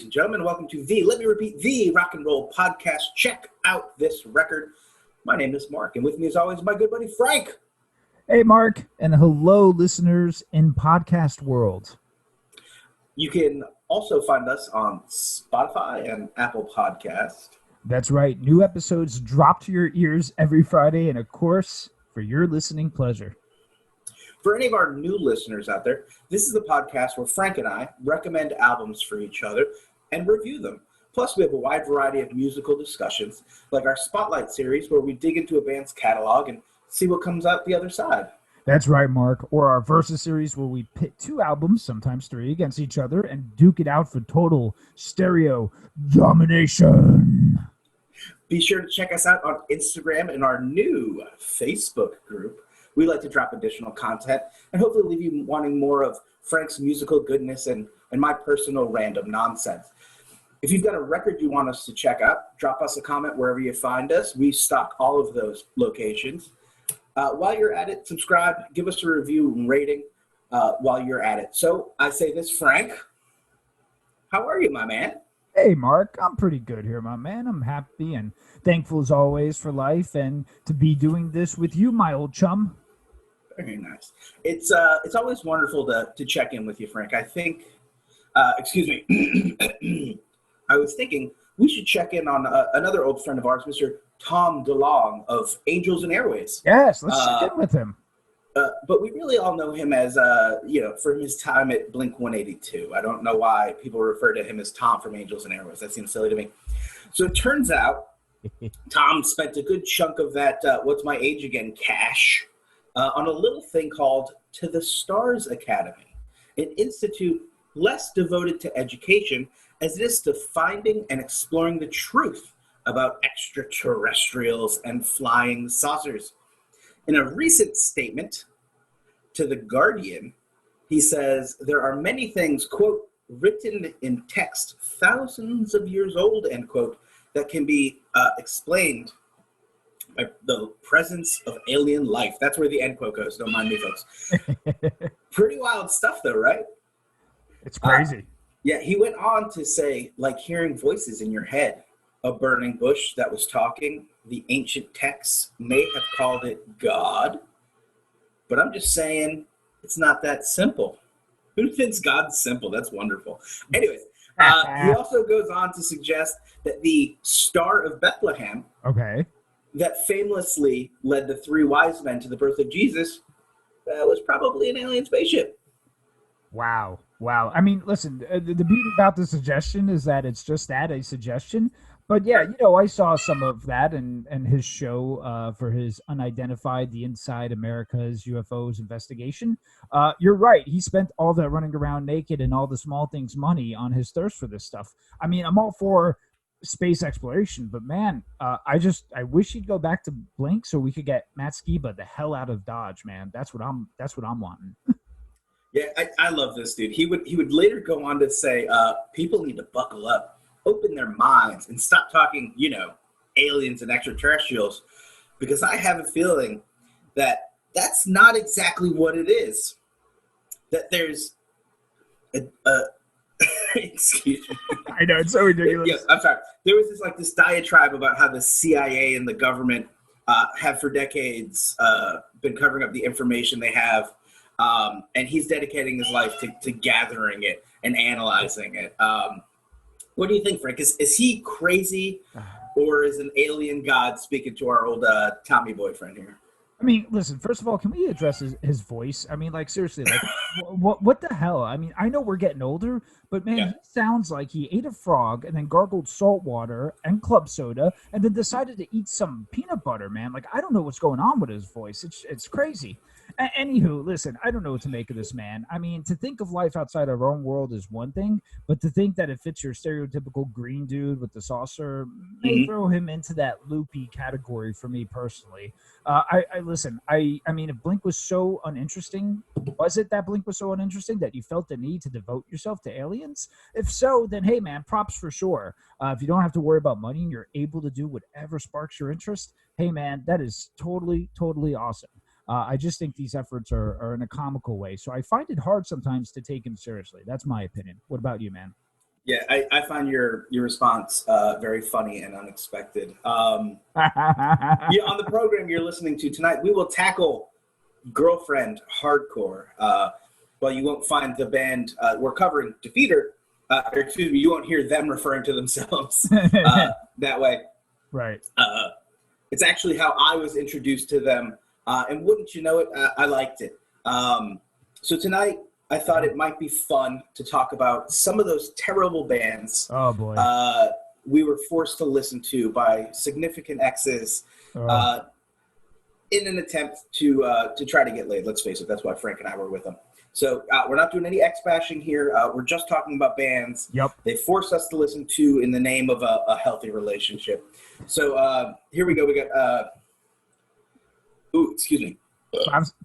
and gentlemen. Welcome to the Rock and Roll Podcast. Check out this record. My name is Mark, and with me as always, my good buddy Frank. Hey, Mark, and hello, listeners in podcast world. You can also find us on Spotify and Apple Podcast. That's right. New episodes drop to your ears every Friday, and of course, for your listening pleasure. For any of our new listeners out there, this is the podcast where Frank and I recommend albums for each other and review them. Plus, we have a wide variety of musical discussions, like our Spotlight series, where we dig into a band's catalog and see what comes out the other side. That's right, Mark. Or our Versus series, where we pit two albums, sometimes three, against each other and duke it out for total stereo domination. Be sure to check us out on Instagram and our new Facebook group. We like to drop additional content and hopefully leave you wanting more of Frank's musical goodness and my personal random nonsense. If you've got a record you want us to check out, drop us a comment wherever you find us. We stock all of those locations. While you're at it, subscribe, give us a review and rating while you're at it. So I say this, Frank, how are you, my man? Hey, Mark, I'm pretty good here, my man. I'm happy and thankful as always for life and to be doing this with you, my old chum. Very nice. It's always wonderful to check in with you, Frank. I think, excuse me, I was thinking we should check in on another old friend of ours, Mr. Tom DeLong of Angels and Airways. Yes, let's check in with him. But we really all know him as, from his time at Blink-182. I don't know why people refer to him as Tom from Angels and Airways. That seems silly to me. So it turns out Tom spent a good chunk of that What's My Age Again cash on a little thing called To the Stars Academy, an institute less devoted to education as it is to finding and exploring the truth about extraterrestrials and flying saucers. In a recent statement to The Guardian, he says, there are many things, quote, written in text thousands of years old, end quote, that can be explained by the presence of alien life. That's where the end quote goes. Don't mind me, folks. Pretty wild stuff, though, right? It's crazy. Yeah, he went on to say, like hearing voices in your head, a burning bush that was talking. The ancient texts may have called it God, but I'm just saying it's not that simple. Who thinks God's simple? That's wonderful. Anyways, he also goes on to suggest that the Star of Bethlehem, that famously led the three wise men to the birth of Jesus, was probably an alien spaceship. Wow. I mean, listen, the beauty about the suggestion is that it's just that, a suggestion. But yeah, I saw some of that and his show for his Unidentified, the Inside America's UFOs investigation. You're right. He spent all that running around naked and all the small things money on his thirst for this stuff. I mean, I'm all for space exploration, but man, I wish he'd go back to Blink so we could get Matt Skiba the hell out of Dodge, man. That's what I'm wanting. Yeah, I love this dude. He would later go on to say, people need to buckle up, open their minds, and stop talking, aliens and extraterrestrials, because I have a feeling that that's not exactly what it is. That there's excuse me. I know, it's so ridiculous. Yeah, I'm sorry. There was this diatribe about how the CIA and the government have for decades been covering up the information they have. And he's dedicating his life to gathering it and analyzing it. What do you think, Frank? Is he crazy, or is an alien god speaking to our old Tommy boyfriend here? I mean, listen, first of all, can we address his voice? I mean, seriously, what the hell? I mean, I know we're getting older, but man, He sounds like he ate a frog and then gargled salt water and club soda and then decided to eat some peanut butter, man. I don't know what's going on with his voice. It's crazy. Anywho, listen, I don't know what to make of this man. I mean, to think of life outside our own world is one thing, but to think that it fits your stereotypical green dude with the saucer may throw him into that loopy category for me personally. I mean, if Blink was so uninteresting, was it that Blink was so uninteresting that you felt the need to devote yourself to aliens? If so, then hey, man, props for sure. If you don't have to worry about money and you're able to do whatever sparks your interest, hey, man, that is totally, totally awesome. I just think these efforts are in a comical way. So I find it hard sometimes to take him seriously. That's my opinion. What about you, man? Yeah, I find your response very funny and unexpected. Yeah, on the program you're listening to tonight, we will tackle Girlfriend Hardcore. Well, you won't find the band we're covering, Defeater, or excuse me, you won't hear them referring to themselves that way. Right. It's actually how I was introduced to them, and wouldn't you know it, I liked it. So tonight, I thought it might be fun to talk about some of those terrible bands Oh boy. we were forced to listen to by significant exes in an attempt to try to get laid. Let's face it, that's why Frank and I were with them. So we're not doing any ex bashing here. We're just talking about bands they forced us to listen to in the name of a healthy relationship. So here we go. We got excuse me.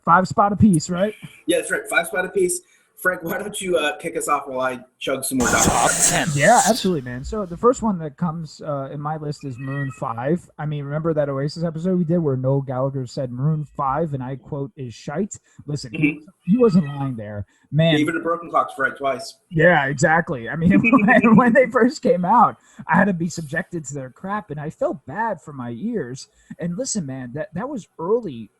Five spot apiece, right? Yeah, that's right. 5 spot apiece. Frank, why don't you kick us off while I chug some more Top 10. Yeah, absolutely, man. So the first one that comes in my list is Maroon 5. I mean, remember that Oasis episode we did where Noel Gallagher said Maroon 5, and I quote, is shite? Listen, he wasn't lying there. Man. Even a broken clock's right twice. Yeah, exactly. I mean, when they first came out, I had to be subjected to their crap, and I felt bad for my ears. And listen, man, that was early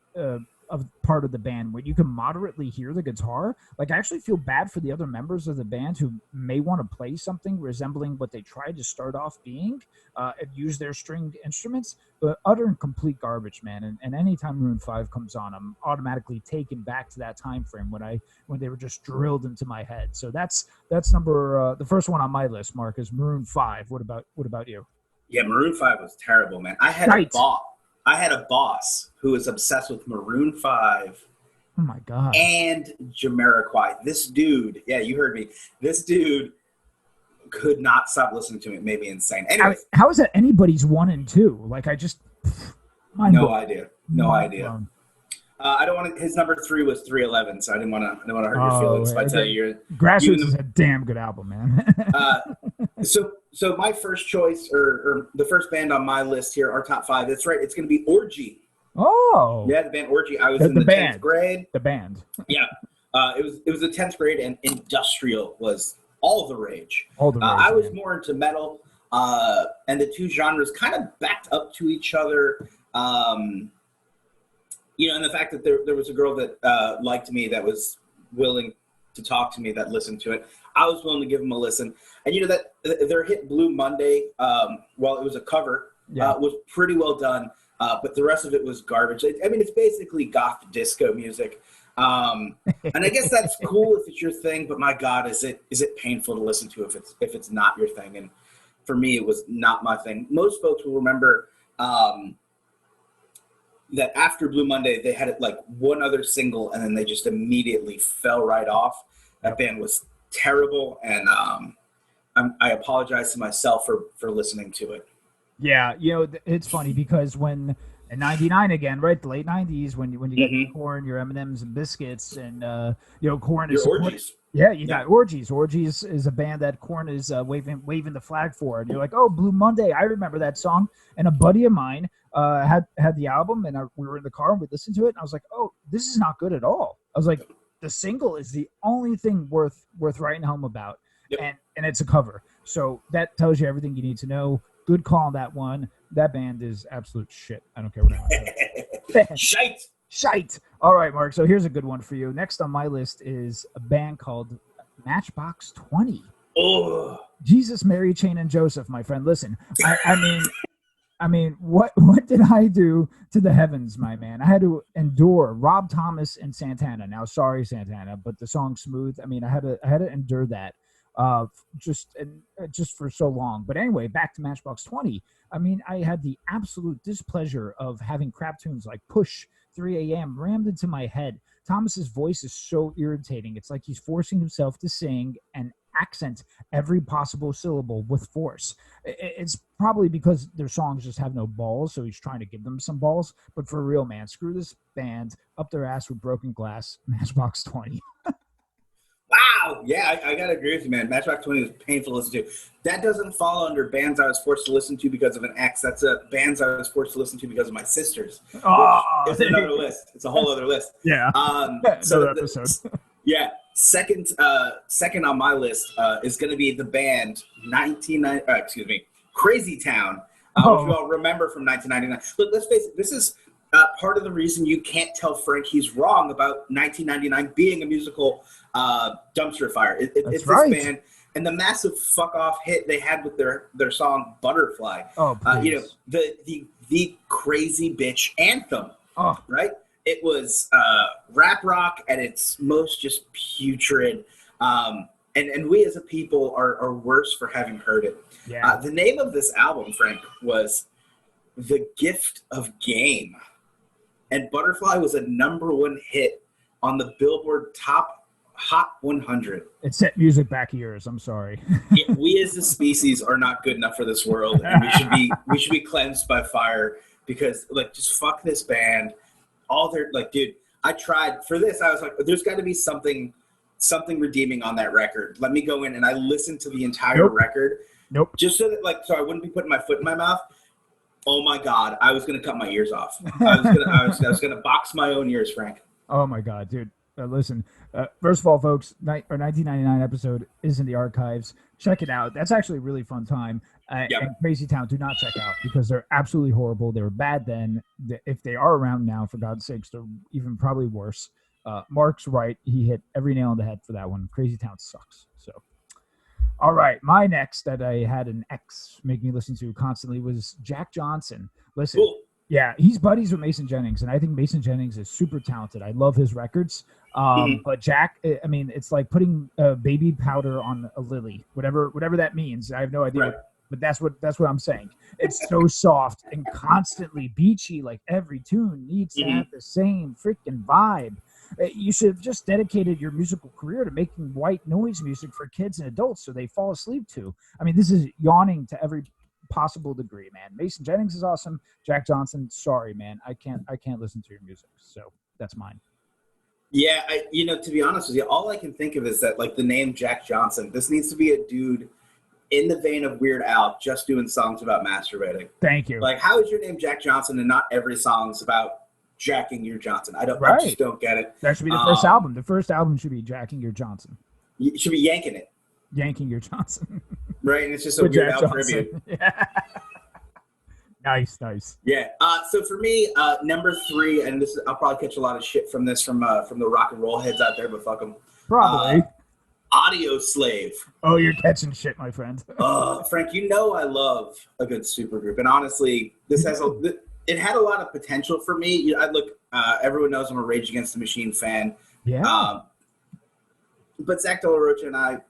of part of the band where you can moderately hear the guitar. Like, I actually feel bad for the other members of the band who may want to play something resembling what they tried to start off being and use their stringed instruments, but utter and complete garbage, man. And anytime Maroon 5 comes on, I'm automatically taken back to that time frame when they were just drilled into my head. So that's number the first one on my list, Mark, is Maroon 5. What about you? Yeah, Maroon 5 was terrible, man. I had a boss who was obsessed with Maroon 5. Oh my God. And Jamiroquai. This dude, yeah, you heard me. This dude could not stop listening to me. It made me insane. Anyway, how is that anybody's 1 and 2? Like, I just no idea. I don't want to. His number 3 was 311, so I didn't want to hurt your feelings. If I tell you, Grassroots is a damn good album, man. So my first choice, or the first band on my list here, our top 5. That's right. It's going to be Orgy. Oh, yeah, the band Orgy. I was in the 10th grade. The band. Yeah, it was the 10th grade, and industrial was all the rage. I was more into metal, and the two genres kind of backed up to each other. And the fact that there was a girl that liked me, that was willing to talk to me, that listened to it, I was willing to give them a listen. And that their hit Blue Monday, while it was a cover, was pretty well done, but the rest of it was garbage. It's basically goth disco music. And I guess that's cool if it's your thing, but my God, is it painful to listen to if it's not your thing? And for me, it was not my thing. Most folks will remember that after Blue Monday, they had like one other single, and then they just immediately fell right off. That band was terrible, and I apologize to myself for listening to it. Yeah, it's funny because when in '99 again, right, the late '90s, when you get Korn, your M&Ms and Biscuits, and Korn is Orgies. Yeah, you got Orgies. Orgies is a band that Korn is waving the flag for, and you're like, oh, Blue Monday, I remember that song. And a buddy of mine had the album, and we were in the car and we listened to it, and I was like, oh, this is not good at all. I was like, the single is the only thing worth writing home about, and it's a cover. So that tells you everything you need to know. Good call on that one. That band is absolute shit. I don't care what I say. Shite. All right, Mark. So here's a good one for you. Next on my list is a band called Matchbox 20. Oh, Jesus, Mary, Chain, and Joseph, my friend. Listen, I mean, what did I do to the heavens, my man? I had to endure Rob Thomas and Santana. Now, sorry, Santana, but the song Smooth. I mean, I had to endure that just for so long. But anyway, back to Matchbox 20. I mean, I had the absolute displeasure of having crap tunes like Push, 3 a.m. rammed into my head. Thomas's voice is so irritating. It's like he's forcing himself to sing and accent every possible syllable with force. It's probably because their songs just have no balls, so he's trying to give them some balls. But for real, man, screw this band up their ass with Broken Glass, Matchbox 20. Wow. Yeah, I got to agree with you, man. Matchbox 20 was painful to listen to. That doesn't fall under bands I was forced to listen to because of an ex. That's bands I was forced to listen to because of my sisters. Oh, it's another list. It's a whole other list. Yeah. So episode. Yeah. Second on my list is going to be the band Crazy Town, which we all remember from 1999. Look, let's face it, this is part of the reason you can't tell Frank he's wrong about 1999 being a musical dumpster fire. It's right. This band and the massive fuck off hit they had with their song Butterfly. Oh, please. The crazy bitch anthem. Oh, right. It was rap rock at its most just putrid. And we as a people are worse for having heard it. Yeah. The name of this album, Frank, was The Gift of Game. And Butterfly was a #1 hit on the Billboard Top Hot 100. It set music back years. I'm sorry. We as a species are not good enough for this world, and we should be cleansed by fire because just fuck this band. All their dude, I tried for this. I was like, there's got to be something redeeming on that record. Let me go in and I listened to the entire record. Nope. Just so that so I wouldn't be putting my foot in my mouth. Oh my God, I was gonna cut my ears off. I was gonna box my own ears, Frank. Oh my God, dude. Listen, first of all, folks, our 1999 episode is in the archives. Check it out. That's actually a really fun time. And Crazy Town, do not check out because they're absolutely horrible. They were bad then. If they are around now, for God's sakes, they're even probably worse. Marc's right. He hit every nail on the head for that one. Crazy Town sucks. So, all right. My next that I had an ex make me listen to constantly was Jack Johnson. Listen. Cool. Yeah, he's buddies with Mason Jennings, and I think Mason Jennings is super talented. I love his records. But Jack, I mean, it's like putting baby powder on a lily, whatever that means. I have no idea, but that's what I'm saying. It's so soft and constantly beachy. Like every tune needs to have the same freaking vibe. You should have just dedicated your musical career to making white noise music for kids and adults so they fall asleep to. I mean, this is yawning to every possible degree, man. Mason Jennings is awesome. Jack Johnson, sorry, man. I can't listen to your music. So that's mine. Yeah, to be honest with you, all I can think of is that the name Jack Johnson, this needs to be a dude in the vein of Weird Al just doing songs about masturbating. Thank you. How is your name Jack Johnson and not every song's about jacking your Johnson? I just don't get it. That should be the first album. The first album should be Jacking Your Johnson. You should be yanking it. Yanking Your Johnson. Right, and it's just a Weird Al tribute. Yeah. Nice. Yeah. So for me, #3, and I'll probably catch a lot of shit from this from the rock and roll heads out there, but fuck them. Probably. Audio Slave. Oh, you're catching shit, my friend. Frank, I love a good supergroup, and honestly, it had a lot of potential for me. Everyone knows I'm a Rage Against the Machine fan. Yeah. But Zach De La Rocha and I,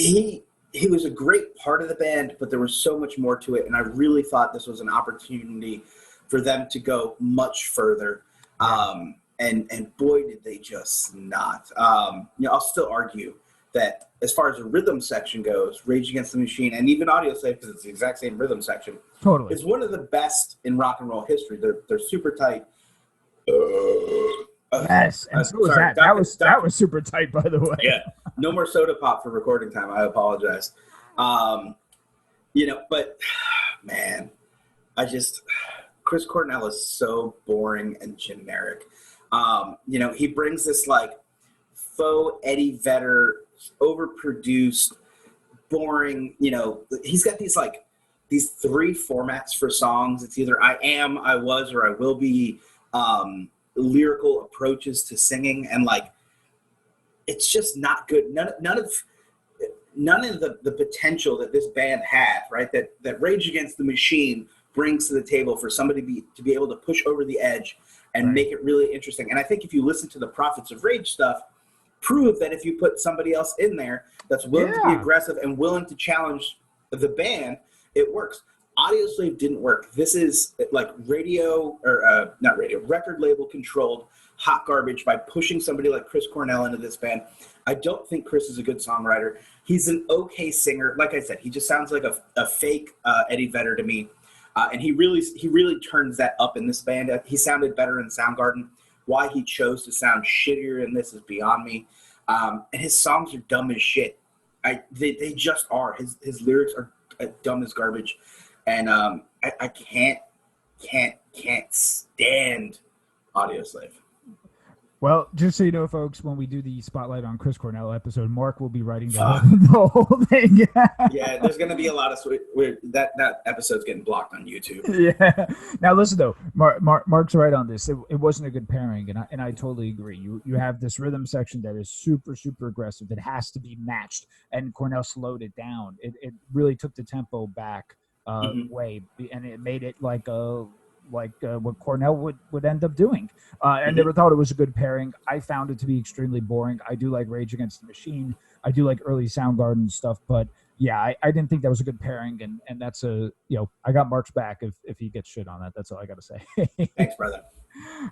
he was a great part of the band, but there was so much more to it, and I really thought this was an opportunity for them to go much further. And boy, did they just not. I'll still argue that as far as the rhythm section goes, Rage Against the Machine and even Audio Slave, because it's the exact same rhythm section, totally is one of the best in rock and roll history. They're super tight. Yes, and so was that. That was super tight, by the way. Yeah, no more soda pop for recording time. I apologize. But man, Chris Cornell is so boring and generic. He brings this faux Eddie Vedder, overproduced, boring. He's got these 3 formats for songs. It's either I am, I was, or I will be. Lyrical approaches to singing, and it's just not good. None of the potential that this band had, right? That Rage Against the Machine brings to the table for somebody to be able to push over the edge and make it really interesting. And I think if you listen to the Prophets of Rage stuff, prove that if you put somebody else in there that's willing to be aggressive and willing to challenge the band, it works. Audio Slave didn't work. This is record label controlled hot garbage by pushing somebody like Chris Cornell into this band. I don't think Chris is a good songwriter. He's an okay singer. Like I said, he just sounds like a fake Eddie Vedder to me. And he really turns that up in this band. He sounded better in Soundgarden. Why he chose to sound shittier in this is beyond me. And his songs are dumb as shit. They just are. His lyrics are dumb as garbage. And I can't stand Audio Slave. Well, just so you know, folks, when we do the Spotlight on Chris Cornell episode, Mark will be writing the Fuck. whole thing. Yeah, there's gonna be a lot of that episode's getting blocked on YouTube. Yeah. Now listen though, Mark's right on this. It wasn't a good pairing, and I totally agree. You have this rhythm section that is super aggressive that has to be matched, and Cornell slowed it down. It really took the tempo back way, and it made it like what Cornell would end up doing. I never thought it was a good pairing. I found it to be extremely boring. I do like Rage Against the Machine. I do like early Soundgarden stuff, but yeah, I didn't think that was a good pairing, and that's I got Mark's back if he gets shit on that. That's all I got to say. Thanks, brother.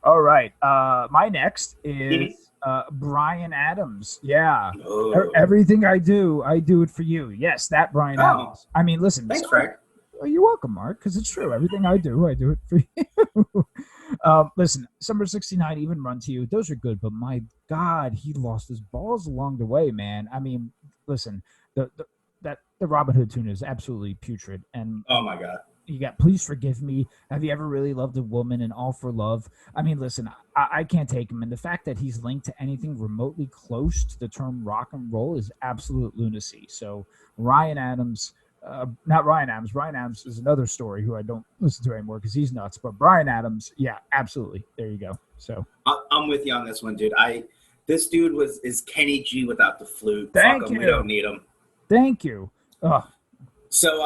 All right, my next is Bryan Adams. Yeah, everything I do it for you. Yes, that Bryan Adams. I mean, listen. Thanks, Frank. You're welcome, Mark, because it's true. Everything I do it for you. Listen, Summer 69, Even Run to You, those are good, but my God, he lost his balls along the way, man. I mean, listen, the Robin Hood tune is absolutely putrid. And oh my God. You got Please Forgive Me. Have You Ever Really Loved a Woman? And All for Love. I mean, listen, I can't take him. And the fact that he's linked to anything remotely close to the term rock and roll is absolute lunacy. So Ryan Adams, not Ryan Adams. Ryan Adams is another story who I don't listen to anymore because he's nuts. But Bryan Adams, yeah, absolutely. There you go. So I'm with you on this one, dude. This dude is Kenny G without the flute. Thank you. We don't need him. Thank you. So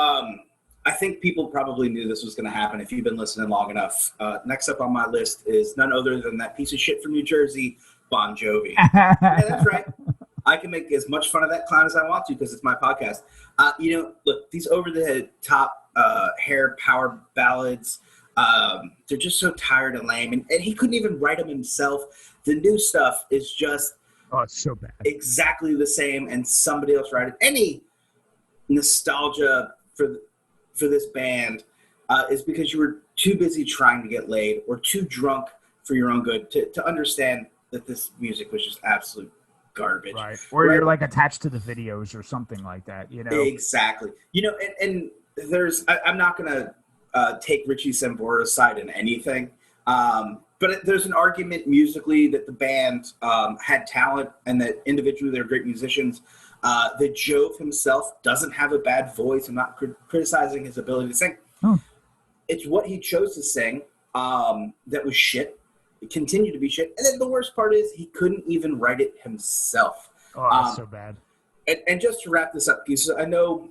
I think people probably knew this was going to happen if you've been listening long enough. Next up on my list is none other than that piece of shit from New Jersey, Bon Jovi. Yeah, that's right. I can make as much fun of that clown as I want to because it's my podcast. Look, these over-the-top hair power ballads, they're just so tired and lame. And he couldn't even write them himself. The new stuff is just it's so bad. Exactly the same, and somebody else write it. Any nostalgia for this band is because you were too busy trying to get laid or too drunk for your own good to understand that this music was just absolute garbage. Right. Or you're like attached to the videos or something like that, you know? Exactly. And I'm not going to take Richie Sambora's side in anything. But there's an argument musically that the band had talent and that individually they're great musicians. That Jove himself doesn't have a bad voice. I'm not criticizing his ability to sing. It's what he chose to sing that was shit. It continued to be shit. And then the worst part is he couldn't even write it himself. Oh, that's so bad. And just to wrap this up, because I know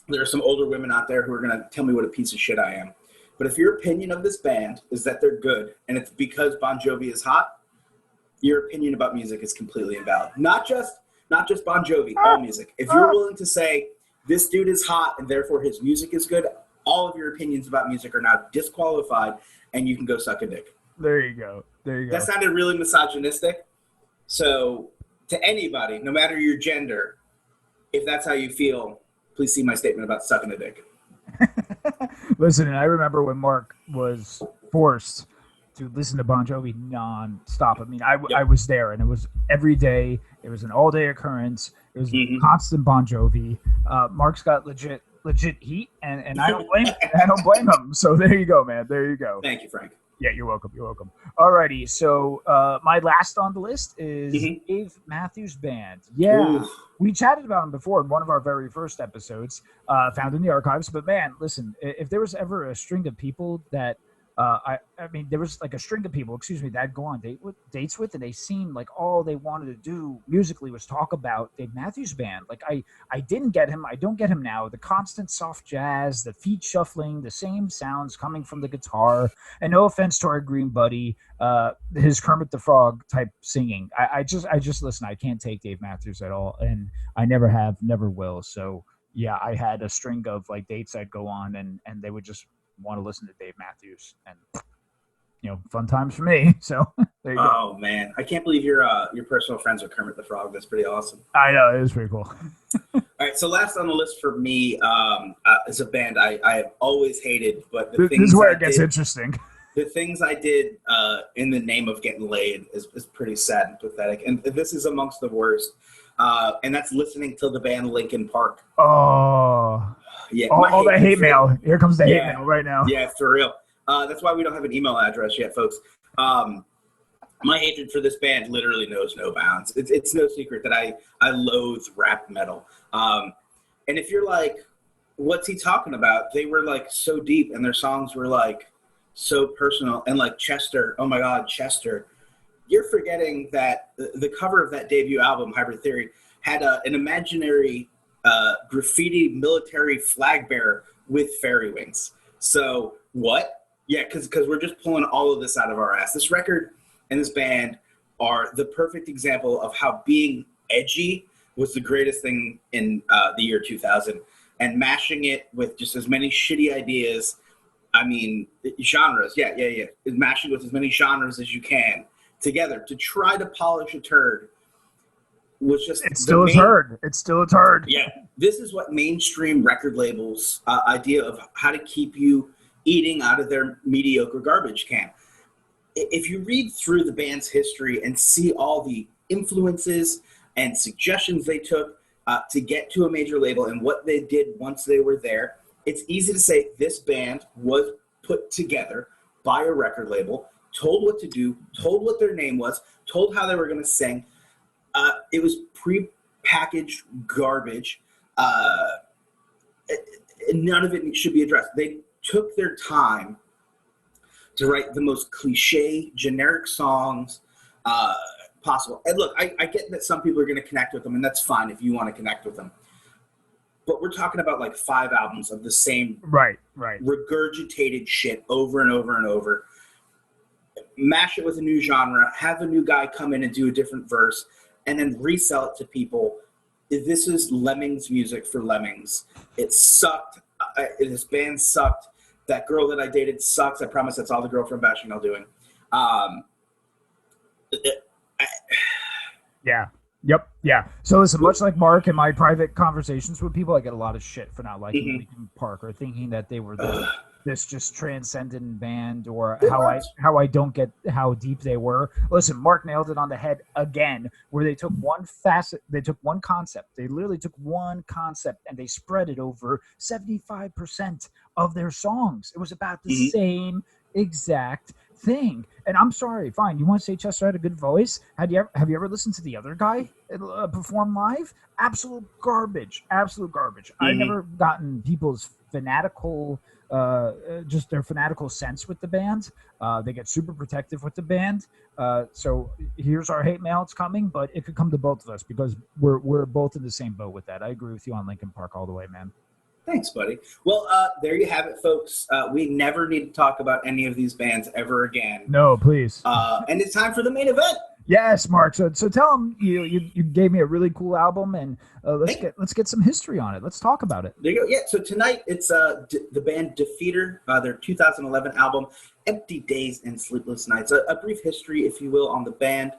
there are some older women out there who are going to tell me what a piece of shit I am. But if your opinion of this band is that they're good and it's because Bon Jovi is hot, your opinion about music is completely invalid. Not just Bon Jovi, all music. If you're willing to say this dude is hot and therefore his music is good, all of your opinions about music are now disqualified and you can go suck a dick. There you go. That sounded really misogynistic. So to anybody, no matter your gender, if that's how you feel, please see my statement about sucking a dick. Listen, and I remember when Mark was forced to listen to Bon Jovi non-stop. I mean, I was there, and it was every day. It was an all-day occurrence. It was constant Bon Jovi. Mark's got legit heat, and I don't blame him. So there you go, man. There you go. Thank you, Frank. Yeah, you're welcome. You're welcome. Alrighty, so my last on the list is Dave Matthews Band. Yeah, we chatted about him before in one of our very first episodes, found in the archives. But man, listen, if there was ever a string of people that there was like a string of people, that I'd go on dates with, and they seemed like all they wanted to do musically was talk about Dave Matthews Band. Like I didn't get him. I don't get him now. The constant soft jazz, the feet shuffling, the same sounds coming from the guitar, and no offense to our green buddy, his Kermit the Frog type singing. I just listen. I can't take Dave Matthews at all, and I never have, never will. So yeah, I had a string of like dates I'd go on, and they would just want to listen to Dave Matthews, and fun times for me. So there you go. Oh man, I can't believe your personal friends with Kermit the Frog. That's pretty awesome. I know, it was pretty cool. All right, so last on the list for me is a band I have always hated, but this is where it gets interesting. The things I did in the name of getting laid is pretty sad and pathetic, and this is amongst the worst. And that's listening to the band Linkin Park. Oh. Yeah, all the hate mail. Here comes the hate mail right now. Yeah, for real. That's why we don't have an email address yet, folks. My hatred for this band literally knows no bounds. It's no secret that I loathe rap metal. And if you're like, what's he talking about? They were like so deep, and their songs were like so personal. And like Chester, oh my God, Chester. You're forgetting that the cover of that debut album, Hybrid Theory, had an imaginary graffiti military flag bearer with fairy wings. So what? Yeah, because we're just pulling all of this out of our ass. This record and this band are the perfect example of how being edgy was the greatest thing in the year 2000, and mashing it with just as many shitty ideas. I mean, genres. Yeah. Mashing with as many genres as you can together to try to polish a turd was just it's still a turd. It's still a turd. Yeah, this is what mainstream record labels' idea of how to keep you eating out of their mediocre garbage can. If you read through the band's history and see all the influences and suggestions they took to get to a major label and what they did once they were there, it's easy to say this band was put together by a record label, told what to do, told what their name was, told how they were going to sing. It was pre-packaged garbage. None of it should be addressed. They took their time to write the most cliche, generic songs possible. And look, I get that some people are going to connect with them, and that's fine if you want to connect with them. But we're talking about like 5 albums of the same right regurgitated shit over and over and over. Mash it with a new genre, have a new guy come in and do a different verse, and then resell it to people. This is Lemmings music for Lemmings. It sucked. This band sucked. That girl that I dated sucks. I promise that's all the girlfriend bashing I'm doing. Yeah. Yep. Yeah. So listen, much like Mark in my private conversations with people, I get a lot of shit for not liking Linkin Park or thinking that they were this just transcendent band, or how I don't get how deep they were. Listen, Mark nailed it on the head again, where they took one concept. They literally took one concept and they spread it over 75% of their songs. It was about the same exact thing. And I'm sorry, fine. You want to say Chester had a good voice? Have you ever listened to the other guy perform live? Absolute garbage. Absolute garbage. I've never gotten people's fanatical just their fanatical sense with the band. They get super protective with the band. So here's our hate mail. It's coming, but it could come to both of us because we're both in the same boat with that. I agree with you on Linkin Park all the way, man. Thanks, buddy. Well, there you have it, folks. We never need to talk about any of these bands ever again. No, please. And it's time for the main event. Yes, Mark. So tell them you gave me a really cool album, and let's get some history on it. Let's talk about it. There you go. Yeah. So tonight it's the band Defeater, their 2011 album, Empty Days and Sleepless Nights. A brief history, if you will, on the band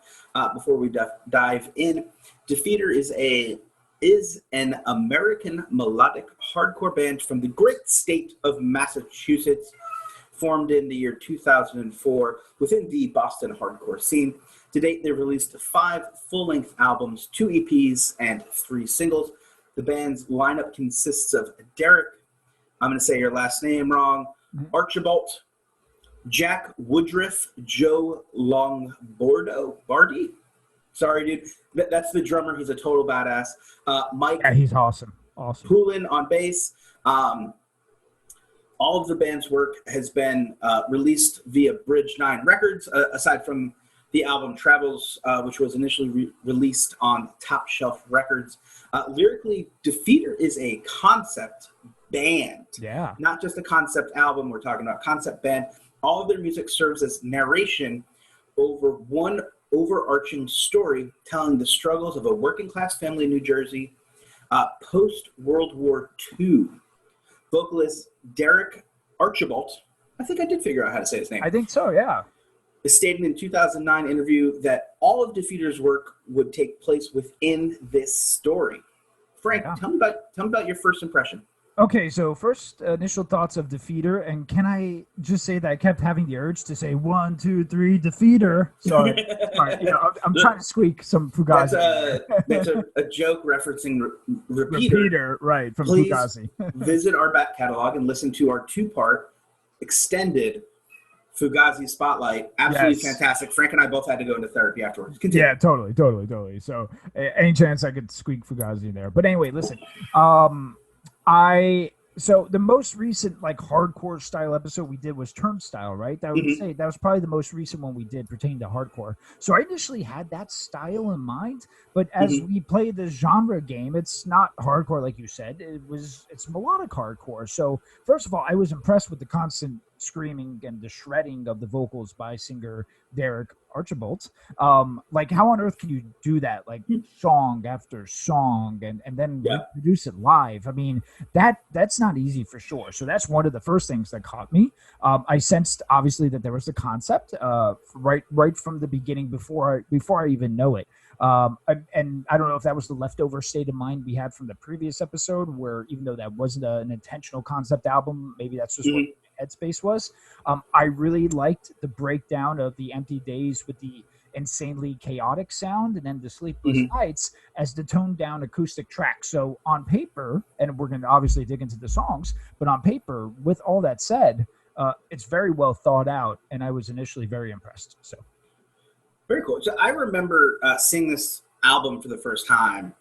before we dive in. Defeater is an American melodic hardcore band from the great state of Massachusetts, formed in the year 2004 within the Boston hardcore scene. To date, they've released 5 full-length albums, 2 EPs, and 3 singles. The band's lineup consists of Derek, I'm going to say your last name wrong, Archibald, Jack Woodruff, Joe Bardi. Sorry, dude. That's the drummer. He's a total badass. Mike. Yeah, he's awesome. Poulin on bass. All of the band's work has been released via Bridge 9 Records, aside from the album Travels, which was initially released on Top Shelf Records. Lyrically, Defeater is a concept band. Yeah. Not just a concept album. We're talking about concept band. All of their music serves as narration over one overarching story telling the struggles of a working-class family in New Jersey post-World War II. Vocalist Derek Archibald, I think I did figure out how to say his name. I think so, yeah. Stated in a 2009 interview that all of Defeater's work would take place within this story. Frank, tell me about your first impression. Okay, so first initial thoughts of Defeater, and can I just say that I kept having the urge to say 1, 2, 3, Defeater. Sorry, I'm trying to squeak some Fugazi. That's a joke referencing Repeater, right, from Fugazi. Visit our back catalog and listen to our 2-part extended Fugazi Spotlight, absolutely Yes. fantastic. Frank and I both had to go into therapy afterwards. Continue. Yeah, totally. So, any chance I could squeak Fugazi in there? But anyway, listen. Um, I so the most recent like hardcore style episode we did was Turnstile, right? I would Mm-hmm. say that was probably the most recent one we did pertaining to hardcore. So I initially had that style in mind, but as Mm-hmm. we play the genre game, it's not hardcore like you said. It's melodic hardcore. So first of all, I was impressed with the constant screaming and the shredding of the vocals by singer Derek Archibald. Like how on earth can you do that, like song after song, and then Yeah. reproduce it live? I mean, that's not easy for sure. So that's one of the first things that caught me. I sensed obviously that there was a concept right from the beginning before I even know it. And I don't know if that was the leftover state of mind we had from the previous episode, where even though that wasn't an intentional concept album, maybe that's just what Mm-hmm. headspace was. I really liked the breakdown of the empty days with the insanely chaotic sound, and then the sleepless Mm-hmm. nights as the toned down acoustic track. So on paper, and we're going to obviously dig into the songs, but on paper, with all that said, it's very well thought out, and I was initially very impressed. So Very cool. So I remember seeing this album for the first time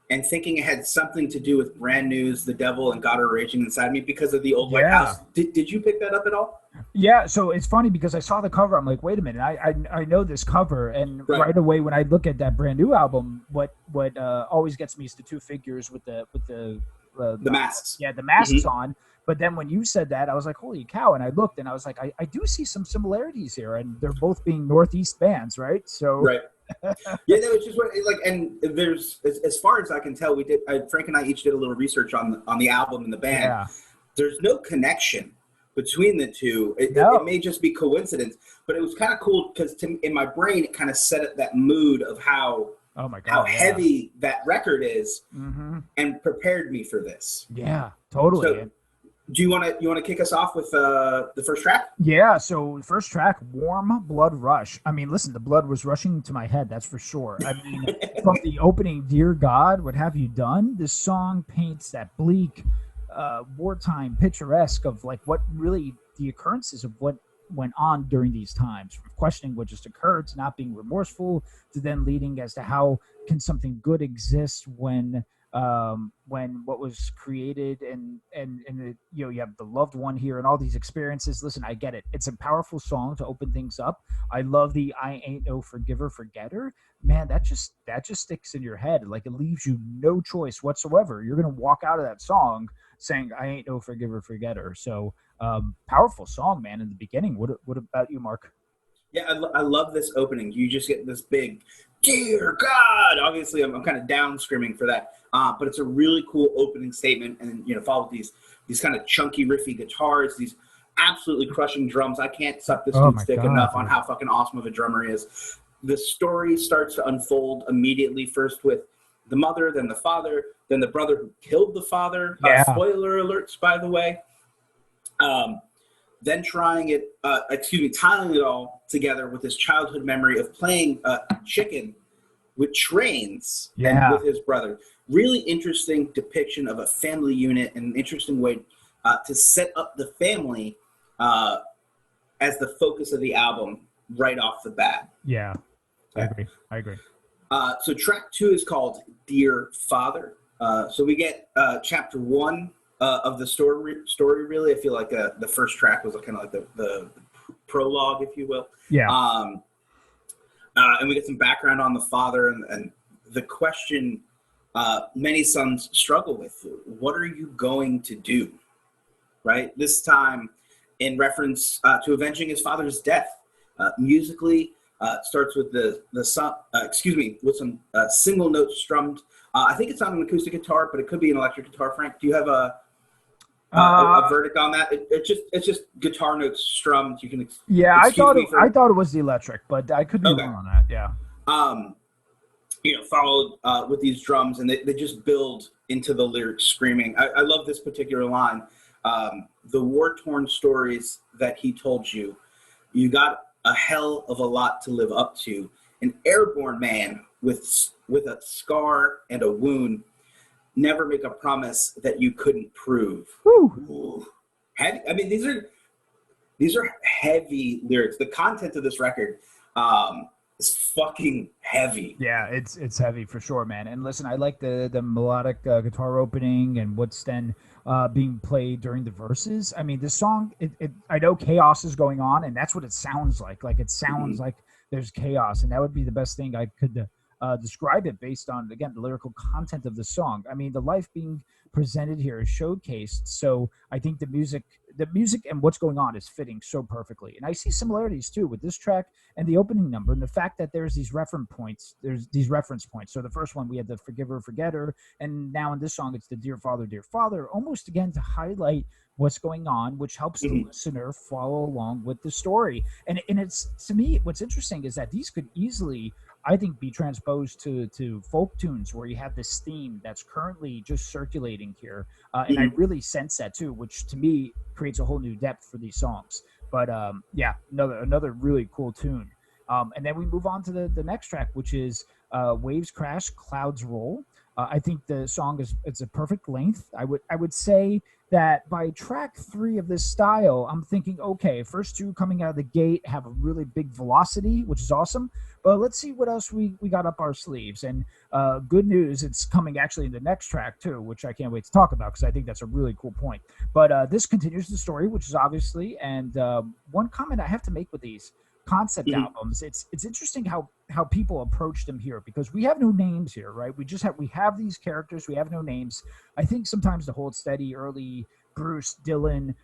and thinking it had something to do with Brand New's The Devil and God Are Raging Inside Me because of the old White yeah, House. Did you pick that up at all? yeah. So it's funny because I saw the cover. I'm like, wait a minute, I know this cover, and Right. right away when I look at that Brand New album, what always gets me is the two figures with The Masks. yeah, the masks Mm-hmm. on. But then when you said that, I was like, holy cow. And I looked and I was like, I do see some similarities here. And they're both being Northeast bands, right? So, Right. Yeah, no, it's just what like, and there's as far as I can tell, we did. Frank and I each did a little research on the album and the band. yeah. There's no connection between the two. It No. may just be coincidence, but it was kind of cool because in my brain it kind of set up that mood of how Oh, my how God. Yeah. heavy that record is Mm-hmm. and prepared me for this. Yeah, totally. So, do you want to kick us off with the first track? Yeah, so first track, Warm Blood Rush. I mean, listen, the blood was rushing to my head, that's for sure. I mean, from the opening, Dear God, What Have You Done? This song paints that bleak, wartime picturesque of like what really the occurrences of what went on during these times, from questioning what just occurred to not being remorseful to then leading as to how can something good exist when what was created and it, you have the loved one here and all these experiences. Listen, I get it. It's a powerful song to open things up. I love the I ain't no forgiver forgetter. Man, that just sticks in your head. Like it leaves you no choice whatsoever. You're gonna walk out of that song saying I ain't no forgiver forgetter. So powerful song, man, in the beginning. What about you, Mark? Yeah, I love this opening. You just get this big, dear God. Obviously, I'm kind of down screaming for that, but it's a really cool opening statement, and followed these kind of chunky, riffy guitars, these absolutely crushing drums. I can't suck this Oh dude's my dick god, enough on dude. how fucking awesome of a drummer he is. The story starts to unfold immediately. First with the mother, then the father, then the brother who killed the father. Yeah. Spoiler alerts, by the way. Then tying it all together with his childhood memory of playing chicken with trains and Yeah. with his brother. Really interesting depiction of a family unit and an interesting way to set up the family as the focus of the album right off the bat. Yeah. I Yeah. agree. I agree. So track 2 is called Dear Father. So we get chapter 1 of the story. Really, I feel like the first track was kind of like the prologue, if you will. Yeah. And we get some background on the father and the question many sons struggle with: what are you going to do? Right. This time, in reference to avenging his father's death. Musically, starts with the son. With some single notes strummed. I think it's on an acoustic guitar, but it could be an electric guitar. Frank, do you have a verdict on that? It's just guitar notes strummed. You can Yeah, excuse me I for thought it was the electric, but I could be okay. wrong on that. Yeah. Followed with these drums, and they just build into the lyrics screaming. I love this particular line. The war-torn stories that he told you, you got a hell of a lot to live up to. An airborne man with a scar and a wound, never make a promise that you couldn't prove. Whew. Ooh. I mean, these are These are heavy lyrics. The content of this record is fucking heavy. Yeah, it's heavy for sure, man. And listen, I like the melodic guitar opening and what's then being played during the verses. I mean, this song, I know chaos is going on, and that's what it sounds like. Like it sounds like there's chaos, and that would be the best thing I could describe it based on, again, the lyrical content of the song. I mean, the life being presented here is showcased. So I think the music and what's going on is fitting so perfectly. And I see similarities too with this track and the opening number, and the fact that there's these reference points. There's these reference points. So the first one we had the forgiver, forgetter, and now in this song it's the dear father, almost again to highlight what's going on, which helps the listener follow along with the story. And it's, to me, what's interesting is that these could easily, I think, be transposed to folk tunes where you have this theme that's currently just circulating here, and I really sense that too, which to me creates a whole new depth for these songs. But yeah, another really cool tune. And then we move on to the next track, which is Waves Crash, Clouds Roll. I think the song it's a perfect length. I would say that by track 3 of this style, I'm thinking, okay, first two coming out of the gate have a really big velocity, which is awesome. But let's see what else we got up our sleeves. And good news, it's coming actually in the next track too, which I can't wait to talk about because I think that's a really cool point. But this continues the story, which is obviously, and one comment I have to make with these concept albums, it's interesting how people approach them here, because we have no names here, right? We have these characters, we have no names. I think sometimes the Hold Steady, early Bruce, Dylan,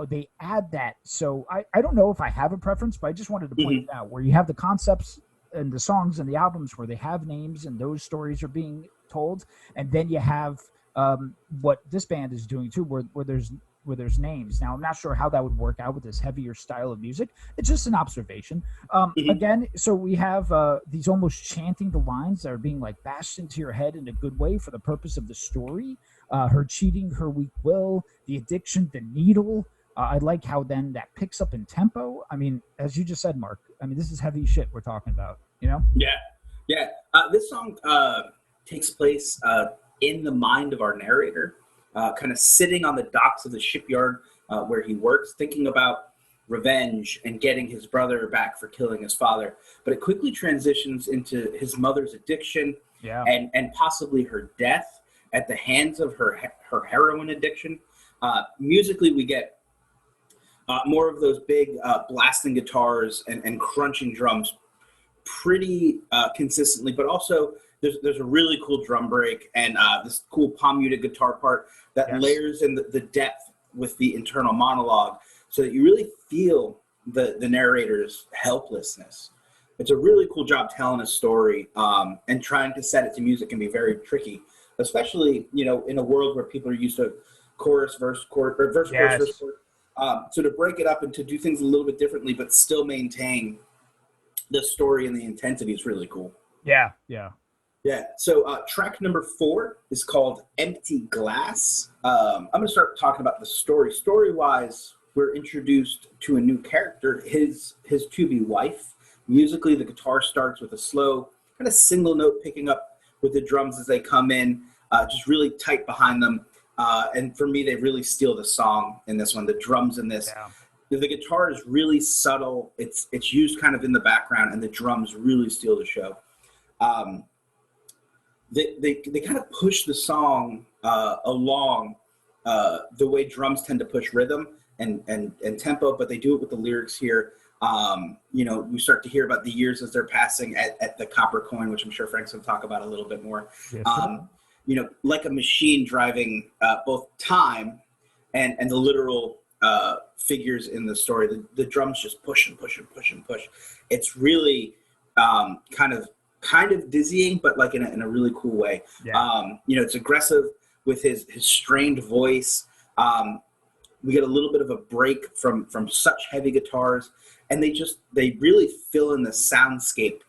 they add that. So I don't know if I have a preference, but I just wanted to point it out, where you have the concepts and the songs and the albums where they have names and those stories are being told, and then you have what this band is doing too, where there's names. Now, I'm not sure how that would work out with this heavier style of music. It's just an observation. Again, so we have these almost chanting the lines that are being like bashed into your head in a good way for the purpose of the story. Her cheating, her weak will, the addiction, the needle. I like how then that picks up in tempo. I mean, as you just said, Mark, I mean, this is heavy shit we're talking about, you know? Yeah. This song takes place in the mind of our narrator, kind of sitting on the docks of the shipyard where he works, thinking about revenge and getting his brother back for killing his father. But it quickly transitions into his mother's addiction and possibly her death at the hands of her heroin addiction. Musically, we get more of those big blasting guitars and crunching drums pretty consistently, but also there's a really cool drum break and this cool palm muted guitar part that layers in the depth with the internal monologue, so that you really feel the narrator's helplessness. It's a really cool job telling a story, and trying to set it to music can be very tricky, especially in a world where people are used to chorus, verse, chorus, or verse, chorus, verse, chorus. So to break it up and to do things a little bit differently, but still maintain the story and the intensity is really cool. Yeah. So track number 4 is called Empty Glass. I'm going to start talking about the story. Story-wise, we're introduced to a new character, his to-be wife. Musically, the guitar starts with a slow kind of single note picking up with the drums as they come in, just really tight behind them. And for me, they really steal the song in this one. The drums in this, the guitar is really subtle. It's used kind of in the background, and the drums really steal the show. They kind of push the song along the way drums tend to push rhythm and tempo, but they do it with the lyrics here. We start to hear about the years as they're passing at the copper coin, which I'm sure Frank's going to talk about a little bit more. Yes, like a machine driving both time and the literal figures in the story. The drums just push and push and push and push. It's really kind of dizzying, but like in a really cool way. It's aggressive with his strained voice. We get a little bit of a break from such heavy guitars, and they really fill in the soundscape,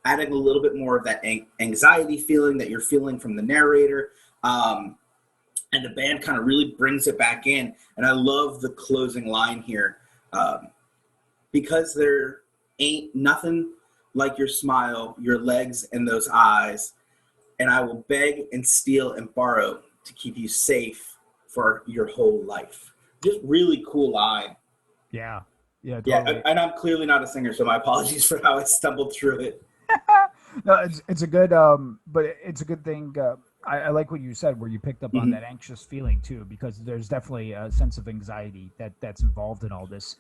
adding a little bit more of that anxiety feeling that you're feeling from the narrator. And the band kind of really brings it back in. And I love the closing line here, because there ain't nothing like your smile, your legs, and those eyes. And I will beg and steal and borrow to keep you safe for your whole life. Just really cool line. Yeah. Yeah, Yeah, totally. and I'm clearly not a singer, so my apologies for how I stumbled through it. No, it's a good but it's a good thing. I like what you said where you picked up on Hmm. that anxious feeling too, because there's definitely a sense of anxiety that's involved in all this.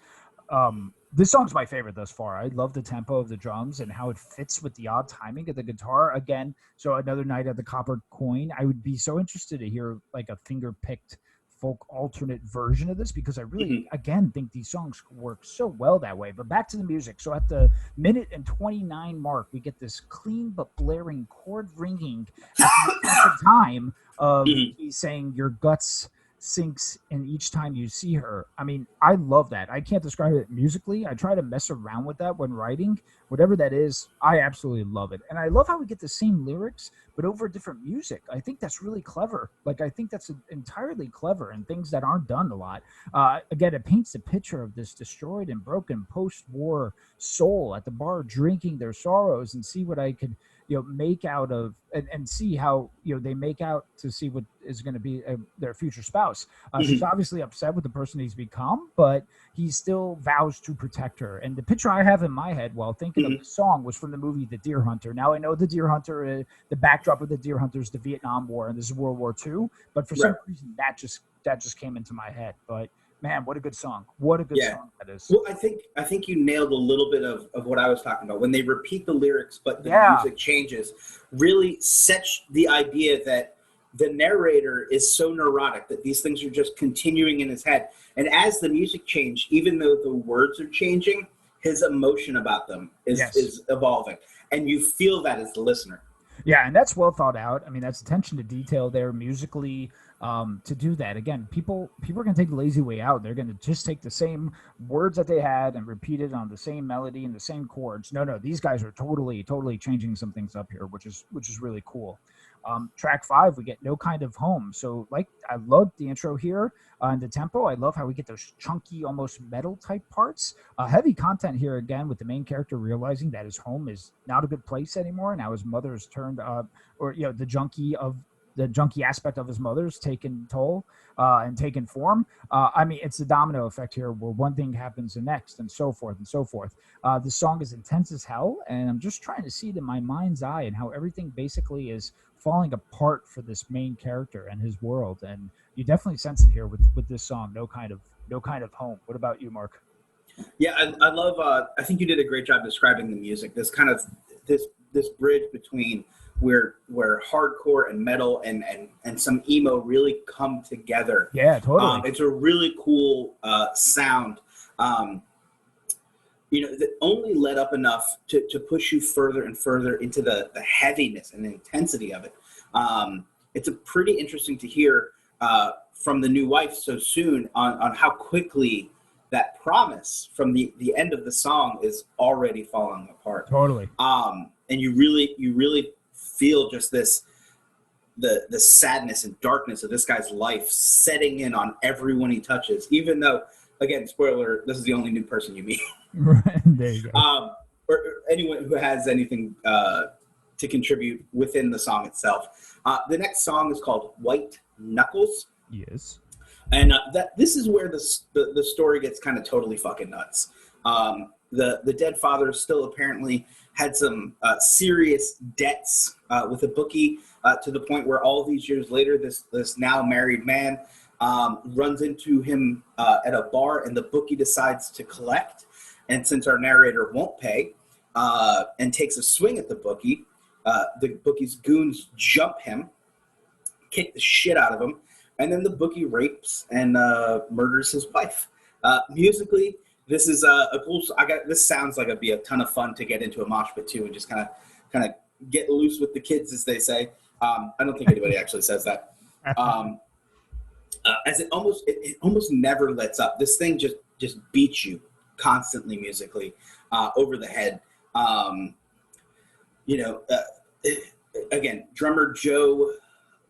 This song's my favorite thus far. I love the tempo of the drums and how it fits with the odd timing of the guitar. Again, so another night at the Copper Coin. I would be so interested to hear like a finger picked folk alternate version of this because I really, Hmm. again, think these songs work so well that way. But back to the music. So at the minute and 29 mark, we get this clean but blaring chord ringing at the time of Hmm. he's saying your guts sinks in each time you see her. I mean, I love that. I can't describe it musically. I try to mess around with that when writing. Whatever that is, I absolutely love it. And I love how we get the same lyrics, but over different music. I think that's really clever. Like, I think that's entirely clever and things that aren't done a lot. Again, it paints a picture of this destroyed and broken post war soul at the bar drinking their sorrows and see what I could make out of and see how they make out to see what is going to be their future spouse. She's Hmm. obviously upset with the person he's become, but he still vows to protect her. And the picture I have in my head while thinking of Hmm. the song was from the movie The Deer Hunter. Now I know The Deer Hunter, the backdrop of The Deer Hunter is the Vietnam War and this is World War II, but for Right. some reason that just came into my head. But man, what a good song! What a good Yeah. song that is. Well, I think you nailed a little bit of what I was talking about. When they repeat the lyrics, but the Yeah. music changes, really sets the idea that the narrator is so neurotic that these things are just continuing in his head. And as the music change, even though the words are changing, his emotion about them is Yes. is evolving, and you feel that as the listener. Yeah, and that's well thought out. I mean, that's attention to detail there musically. To do that again, people are going to take the lazy way out. They're going to just take the same words that they had and repeat it on the same melody and the same chords. No, no, these guys are totally changing some things up here, which is really cool. Track 5, we get No Kind of Home. So, like, I love the intro here and the tempo. I love how we get those chunky, almost metal type parts. Heavy content here again with the main character realizing that his home is not a good place anymore. Now his mother's turned or the junkie aspect of his mother's taken toll and taken form. I mean, it's the domino effect here where one thing happens the next and so forth and so forth. The song is intense as hell, and I'm just trying to see it in my mind's eye and how everything basically is falling apart for this main character and his world. And you definitely sense it here with this song, No Kind of Home. What about you, Mark? Yeah, I love. I think you did a great job describing the music. This kind of this bridge between where hardcore and metal and some emo really come together. Yeah, totally. It's a really cool sound. Um, that only let up enough to push you further and further into the heaviness and the intensity of it. It's a pretty interesting to hear from the new wife so soon on how quickly that promise from the end of the song is already falling apart. Totally. And you really feel just the sadness and darkness of this guy's life setting in on everyone he touches, even though, again, spoiler, this is the only new person you meet. There you go. Or anyone who has anything to contribute within the song itself. The next song is called White Knuckles. Yes. And this is where the story gets kind of totally fucking nuts. The dead father still apparently had some serious debts with a bookie to the point where all these years later, this now married man runs into him at a bar, and the bookie decides to collect. And since our narrator won't pay and takes a swing at the bookie's goons jump him, kick the shit out of him, and then the bookie rapes and murders his wife. Musically, this is a cool. This sounds like it'd be a ton of fun to get into a mosh pit too, and just kind of get loose with the kids, as they say. I don't think anybody actually says that. As it almost never lets up. This thing just beats you constantly musically over the head. You know, again, drummer Joe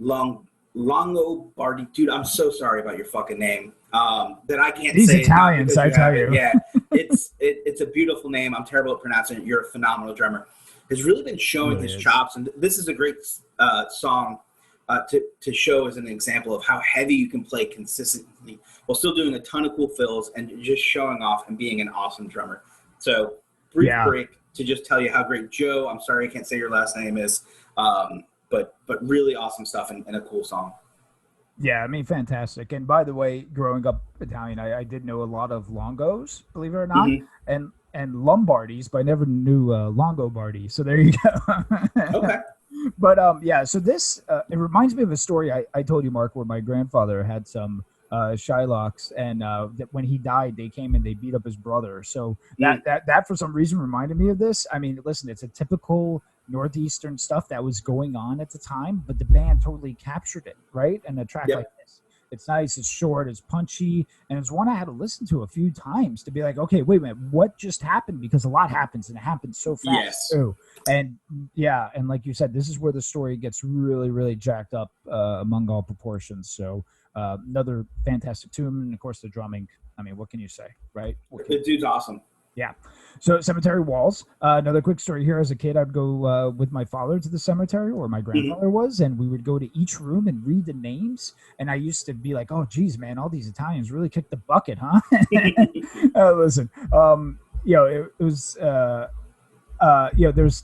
Longobardi. Dude, I'm so sorry about your fucking name. That I can't These say it, not Italians, because I you tell have it. you. Yeah, it's a beautiful name. I'm terrible at pronouncing it. You're a phenomenal drummer. Has really been showing Really his is. chops, and this is a great song to show as an example of how heavy you can play consistently while still doing a ton of cool fills and just showing off and being an awesome drummer. So brief break to just tell you how great Joe, I'm sorry I can't say your last name, is, but really awesome stuff and a cool song. Yeah, I mean, fantastic. And by the way, growing up Italian, I did know a lot of longos, believe it or not, Mm-hmm. and Lombardis, but I never knew Longobardi. So there you go. Okay. But yeah, so this it reminds me of a story I told you, Mark, where my grandfather had some Shylocks, and that when he died, they came and they beat up his brother. So Mm, that for some reason reminded me of this. I mean, listen, it's a typical northeastern stuff that was going on at the time, but the band totally captured it, right? And a track like yep. this. It's nice, it's short, it's punchy, and it's one I had to listen to a few times to be like, okay, wait a minute, what just happened? Because a lot happens and it happens so fast Yes. too. And yeah, and like you said, this is where the story gets really, really jacked up among all proportions. So another fantastic tune, and of course the drumming. I mean, what can you say, right? What can The dude's awesome. Yeah. So cemetery walls. Another quick story here. As a kid, I'd go with my father to the cemetery, or my Mm-hmm. grandfather was, and we would go to each room and read the names. And I used to be like, "Oh, geez, man, all these Italians really kicked the bucket, huh?" Listen, it was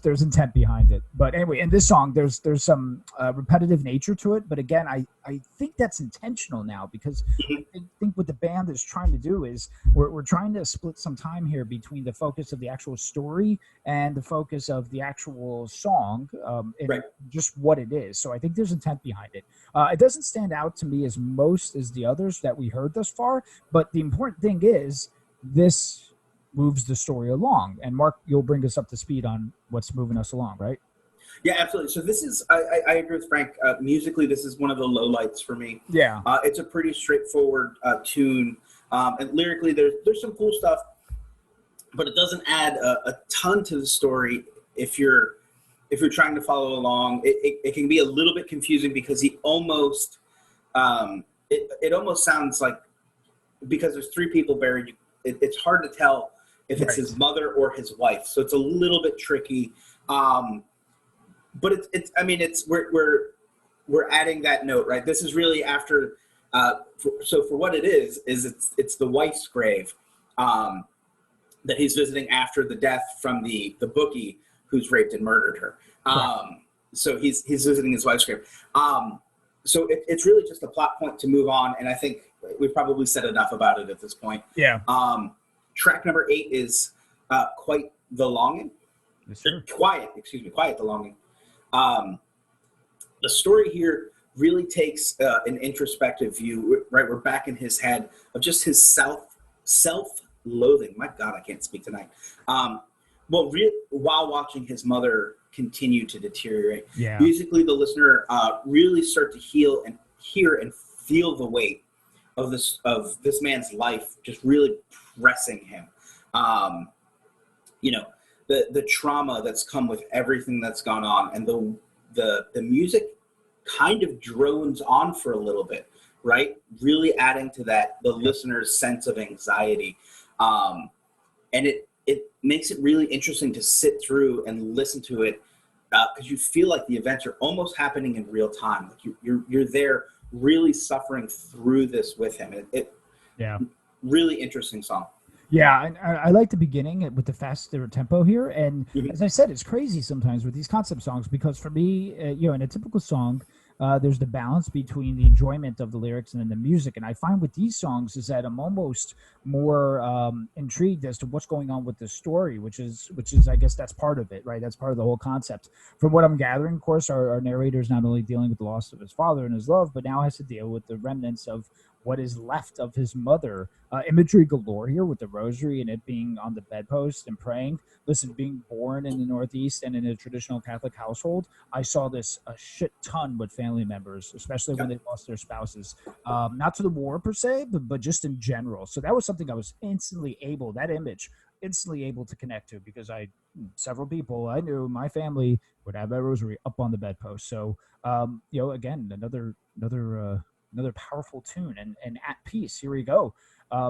there's intent behind it. But anyway, in this song, there's some repetitive nature to it. But again, I think that's intentional now, because I think what the band is trying to do is we're trying to split some time here between the focus of the actual story and the focus of the actual song, Right. and just what it is. So I think there's intent behind it. It doesn't stand out to me as most as the others that we heard thus far. But the important thing is this moves the story along. And Mark, you'll bring us up to speed on what's moving us along, right? Yeah, absolutely. So this is, I agree with Frank. Musically, this is one of the lowlights for me. Yeah. It's a pretty straightforward tune, and lyrically, there's some cool stuff, but it doesn't add a ton to the story if you're trying to follow along. It can be a little bit confusing because he almost it almost sounds like, because there's three people buried, it's hard to tell if it's Right. his mother or his wife. So it's a little bit tricky. But it's I mean, it's we're adding that note, right? This is really after. So for what it is it's the wife's grave that he's visiting after the death from the bookie who's raped and murdered her. Correct. So he's visiting his wife's grave. So it's really just a plot point to move on, and I think we've probably said enough about it at this point. Yeah. Track number 8 is Quite the Longing. Yes, sir. Quiet the Longing. The story here really takes an introspective view, right? We're back in his head of just his self-loathing. My God, I can't speak tonight. While watching his mother continue to deteriorate. Yeah. Musically, the listener really start to heal and hear and feel the weight of this man's life just really pressing him. The trauma that's come with everything that's gone on, and the music kind of drones on for a little bit, right? Really adding to that the listener's sense of anxiety, and it makes it really interesting to sit through and listen to it, because you feel like the events are almost happening in real time. Like you're there, really suffering through this with him. It Yeah. really interesting song. Yeah, and I like the beginning with the faster tempo here, and Mhm. as I said, it's crazy sometimes with these concept songs, because for me, in a typical song, there's the balance between the enjoyment of the lyrics and then the music, and I find with these songs is that I'm almost more intrigued as to what's going on with the story, which is I guess that's part of it, right? That's part of the whole concept. From what I'm gathering, of course, our narrator is not only dealing with the loss of his father and his love, but now has to deal with the remnants of what is left of his mother. Imagery galore here with the rosary and it being on the bedpost and praying. Listen, being born in the Northeast and in a traditional Catholic household, I saw this a shit ton with family members, especially when they lost their spouses. Not to the war per se, but just in general. So that was something I was that image, instantly able to connect to, because several people I knew, my family would have that rosary up on the bedpost. So, again, another powerful tune, and at peace. Here we go.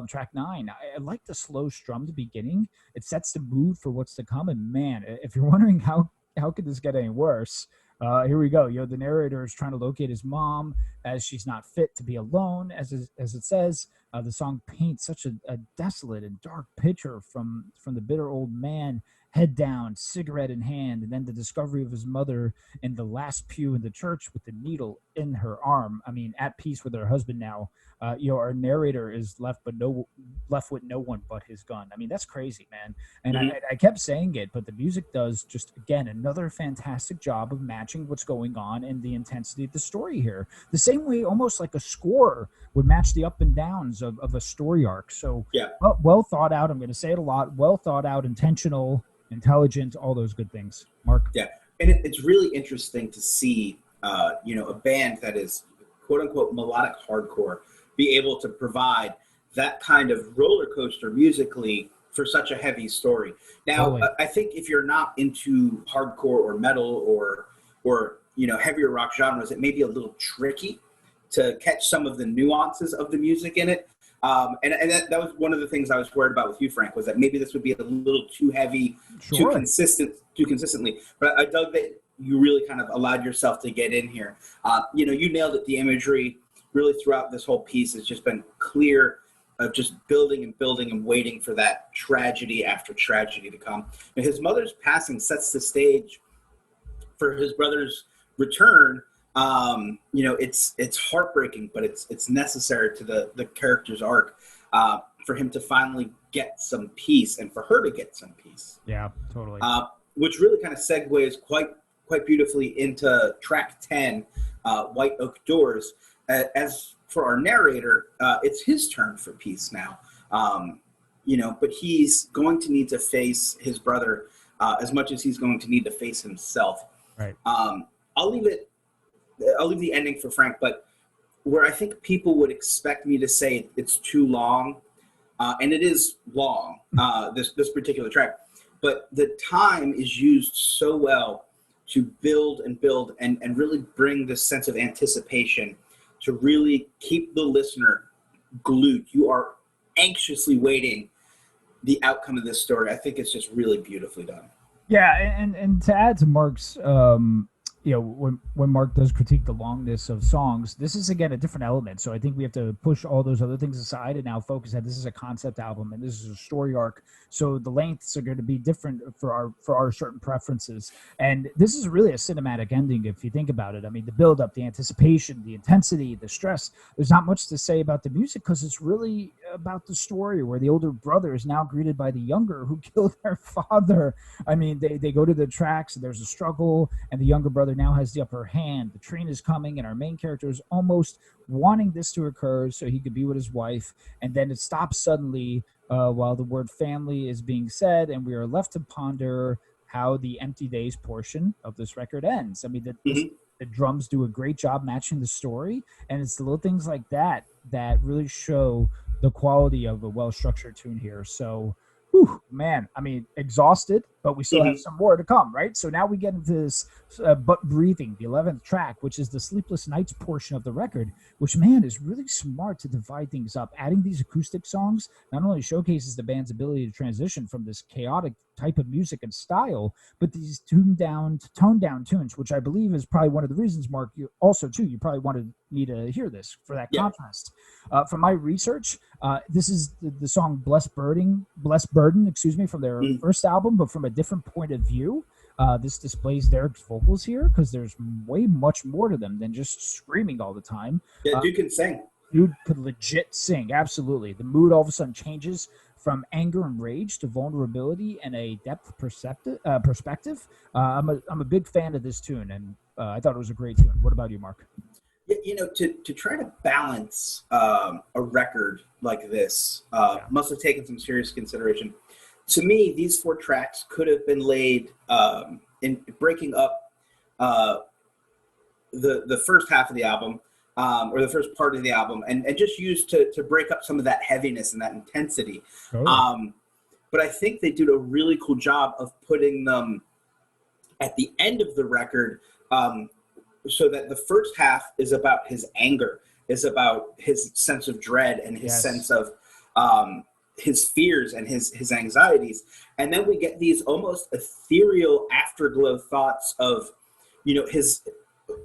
Track 9. I like the slow strummed beginning. It sets the mood for what's to come. And man, if you're wondering how could this get any worse, Here we go. The narrator is trying to locate his mom as she's not fit to be alone, as it says. The song paints such a desolate and dark picture from the bitter old man, head down, cigarette in hand, and then the discovery of his mother in the last pew in the church with the needle in her arm. I mean, at peace with her husband now. Our narrator is left with no one but his gun. I mean, that's crazy, man. And Mhm. I kept saying it, but the music does just, again, another fantastic job of matching what's going on and the intensity of the story here. The same way, almost like a score would match the up and downs of a story arc. So, Yeah. well thought out. I'm going to say it a lot. Well thought out, intentional, intelligent, all those good things. Mark? Yeah, and it's really interesting to see, a band that is quote unquote melodic hardcore be able to provide that kind of roller coaster musically for such a heavy story. Now, Totally. I think if you're not into hardcore or metal or heavier rock genres, it may be a little tricky to catch some of the nuances of the music in it. And that was one of the things I was worried about with you, Frank, was that maybe this would be a little too heavy, Sure. too consistently. But I dug that you really kind of allowed yourself to get in here. You nailed it. The imagery really throughout this whole piece has just been clear of just building and building and waiting for that tragedy after tragedy to come. And his mother's passing sets the stage for his brother's return. It's heartbreaking, but it's necessary to the character's arc for him to finally get some peace and for her to get some peace. Yeah, totally. Which really kind of segues quite beautifully into track 10, White Oak Doors. As for our narrator, it's his turn for peace now. But he's going to need to face his brother as much as he's going to need to face himself. Right. I'll leave the ending for Frank, but where I think people would expect me to say it's too long, and it is long, this particular track, but the time is used so well to build and build and really bring this sense of anticipation to really keep the listener glued. You are anxiously waiting the outcome of this story. I think it's just really beautifully done. Yeah, and to add to Mark's, when Mark does critique the longness of songs, this is again a different element. So I think we have to push all those other things aside and now focus that this is a concept album and this is a story arc. So the lengths are going to be different for our certain preferences. And this is really a cinematic ending if you think about it. I mean, the build up, the anticipation, the intensity, the stress. There's not much to say about the music because it's really about the story where the older brother is now greeted by the younger who killed their father. I mean, they go to the tracks and there's a struggle and the younger brother now has the upper hand. The train is coming and our main character is almost wanting this to occur so he could be with his wife. And then it stops suddenly while the word family is being said, and we are left to ponder how the empty days portion of this record ends. I mean, the drums do a great job matching the story, and it's the little things like that that really show the quality of a well-structured tune here. So, whew, man, I mean, exhausted, but we still have some more to come, right? So now we get into this But Breathing, the 11th track, which is the Sleepless Nights portion of the record, which, man, is really smart to divide things up. Adding these acoustic songs not only showcases the band's ability to transition from this chaotic type of music and style, but these toned down tunes, which I believe is probably one of the reasons, Mark, you probably wanted me to hear this for that contrast. From my research, this is the song Blessed Burden, from their first album, but from a different point of view. This displays Derek's vocals here because there's way much more to them than just screaming all the time. Yeah, dude can sing. Dude could legit sing, absolutely. The mood all of a sudden changes from anger and rage to vulnerability and a depth perspective. I'm a big fan of this tune, and I thought it was a great tune. What about you, Mark? To try to balance a record like this must have taken some serious consideration. To me, these 4 tracks could have been laid in breaking up the first half of the album or the first part of the album and just used to break up some of that heaviness and that intensity. Oh. But I think they did a really cool job of putting them at the end of the record so that the first half is about his anger, is about his sense of dread and his sense of his fears and his anxieties. And then we get these almost ethereal afterglow thoughts of, his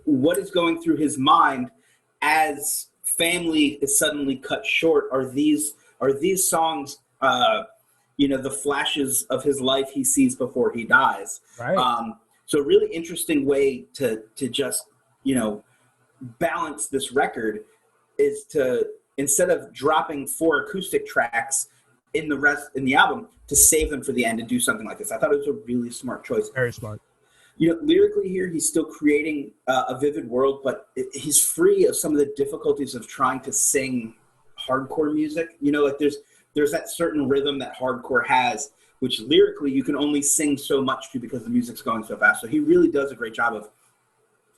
what is going through his mind as family is suddenly cut short. Are these songs the flashes of his life he sees before he dies? Right. So a really interesting way to just balance this record is to, instead of dropping 4 acoustic tracks in the album, to save them for the end and do something like this. I thought it was a really smart choice. Very smart. Lyrically here, he's still creating a vivid world, but he's free of some of the difficulties of trying to sing hardcore music. Like there's that certain rhythm that hardcore has, which lyrically you can only sing so much to because the music's going so fast. So he really does a great job of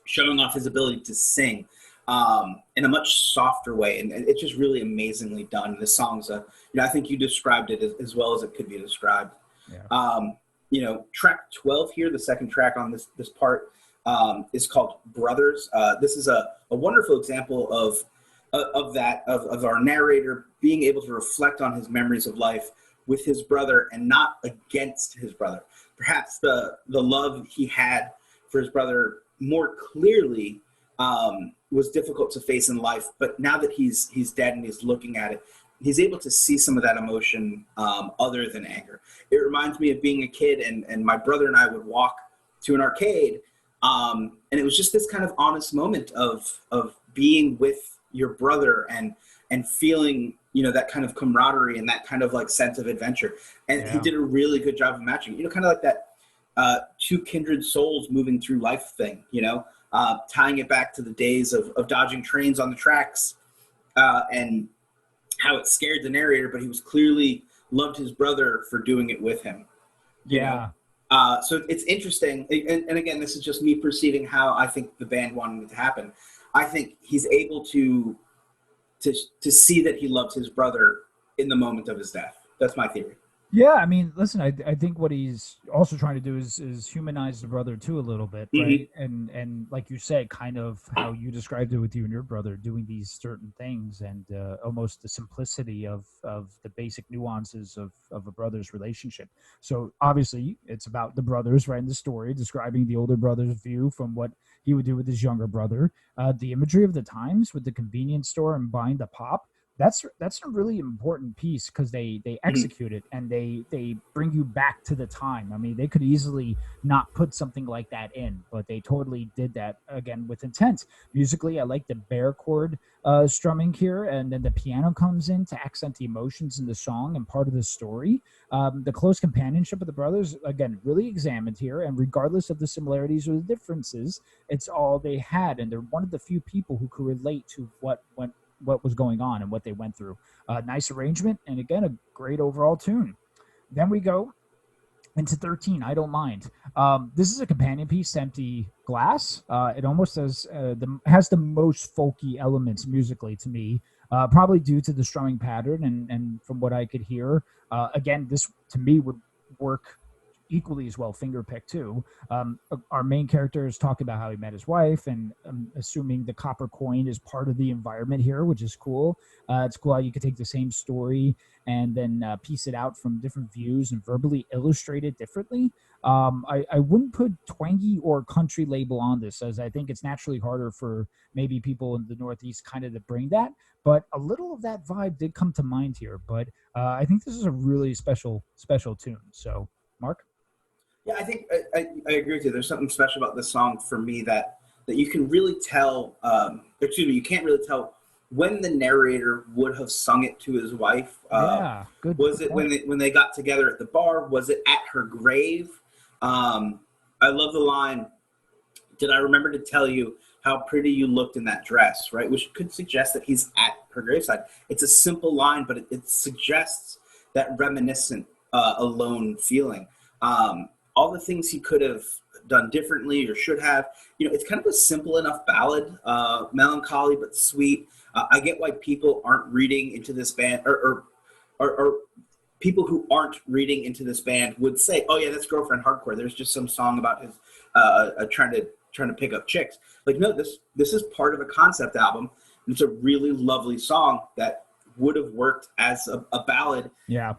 showing off his ability to sing in a much softer way, and it's just really amazingly done. The songs, I think you described it as well as it could be described. Yeah. Track 12 here, the second track on this part, is called Brothers. This is a wonderful example of our narrator being able to reflect on his memories of life with his brother and not against his brother. Perhaps the love he had for his brother more clearly was difficult to face in life, but now that he's dead and he's looking at it, he's able to see some of that emotion other than anger. It reminds me of being a kid, and my brother and I would walk to an arcade, and it was just this kind of honest moment of being with your brother and feeling that kind of camaraderie and that kind of like sense of adventure. And he did a really good job of matching, kind of like that two kindred souls moving through life thing, tying it back to the days of dodging trains on the tracks, and how it scared the narrator, but he was clearly loved his brother for doing it with him. So it's interesting. And again, this is just me perceiving how I think the band wanted it to happen. I think he's able to see that he loved his brother in the moment of his death. That's my theory. Yeah, I mean, listen, I think what he's also trying to do is humanize the brother too a little bit, right? And like you said, kind of how you described it with you and your brother doing these certain things, and almost the simplicity of the basic nuances of a brother's relationship. So obviously, it's about the brothers, right, in the story, describing the older brother's view from what he would do with his younger brother. The imagery of the times with the convenience store and buying the pop. That's a really important piece because they execute it and they bring you back to the time. I mean, they could easily not put something like that in, but they totally did that again with intent. Musically, I like the bare chord strumming here, and then the piano comes in to accent the emotions in the song and part of the story. The close companionship of the brothers, again, really examined here, and regardless of the similarities or the differences, it's all they had, and they're one of the few people who could relate to what was going on and what they went through. Nice arrangement, and again, a great overall tune. Then we go into 13, I Don't Mind. This is a companion piece, Empty Glass. It almost has the most folky elements musically to me, probably due to the strumming pattern and from what I could hear. Again, this to me would work equally as well fingerpick too. Our main character is talking about how he met his wife, and I'm assuming the copper coin is part of the environment here, which is cool. It's cool how you could take the same story and then piece it out from different views and verbally illustrate it differently. I wouldn't put twangy or country label on this, as I think it's naturally harder for maybe people in the Northeast kind of to bring that, but a little of that vibe did come to mind here. But I think this is a really special tune. So, Mark? Yeah, I think I agree with you. There's something special about this song for me that you can really tell. You can't really tell when the narrator would have sung it to his wife. Good. Was it when they got together at the bar? Was it at her grave? I love the line, "Did I remember to tell you how pretty you looked in that dress?" Right, which could suggest that he's at her graveside. It's a simple line, but it suggests that reminiscent, alone feeling. All the things he could have done differently or should have. It's kind of a simple enough ballad, melancholy but sweet. I get why people aren't reading into this band, or people who aren't reading into this band would say, "Oh yeah, that's girlfriend hardcore. There's just some song about his trying to pick up chicks." Like, no, this is part of a concept album. And it's a really lovely song that would have worked as a ballad. Yeah.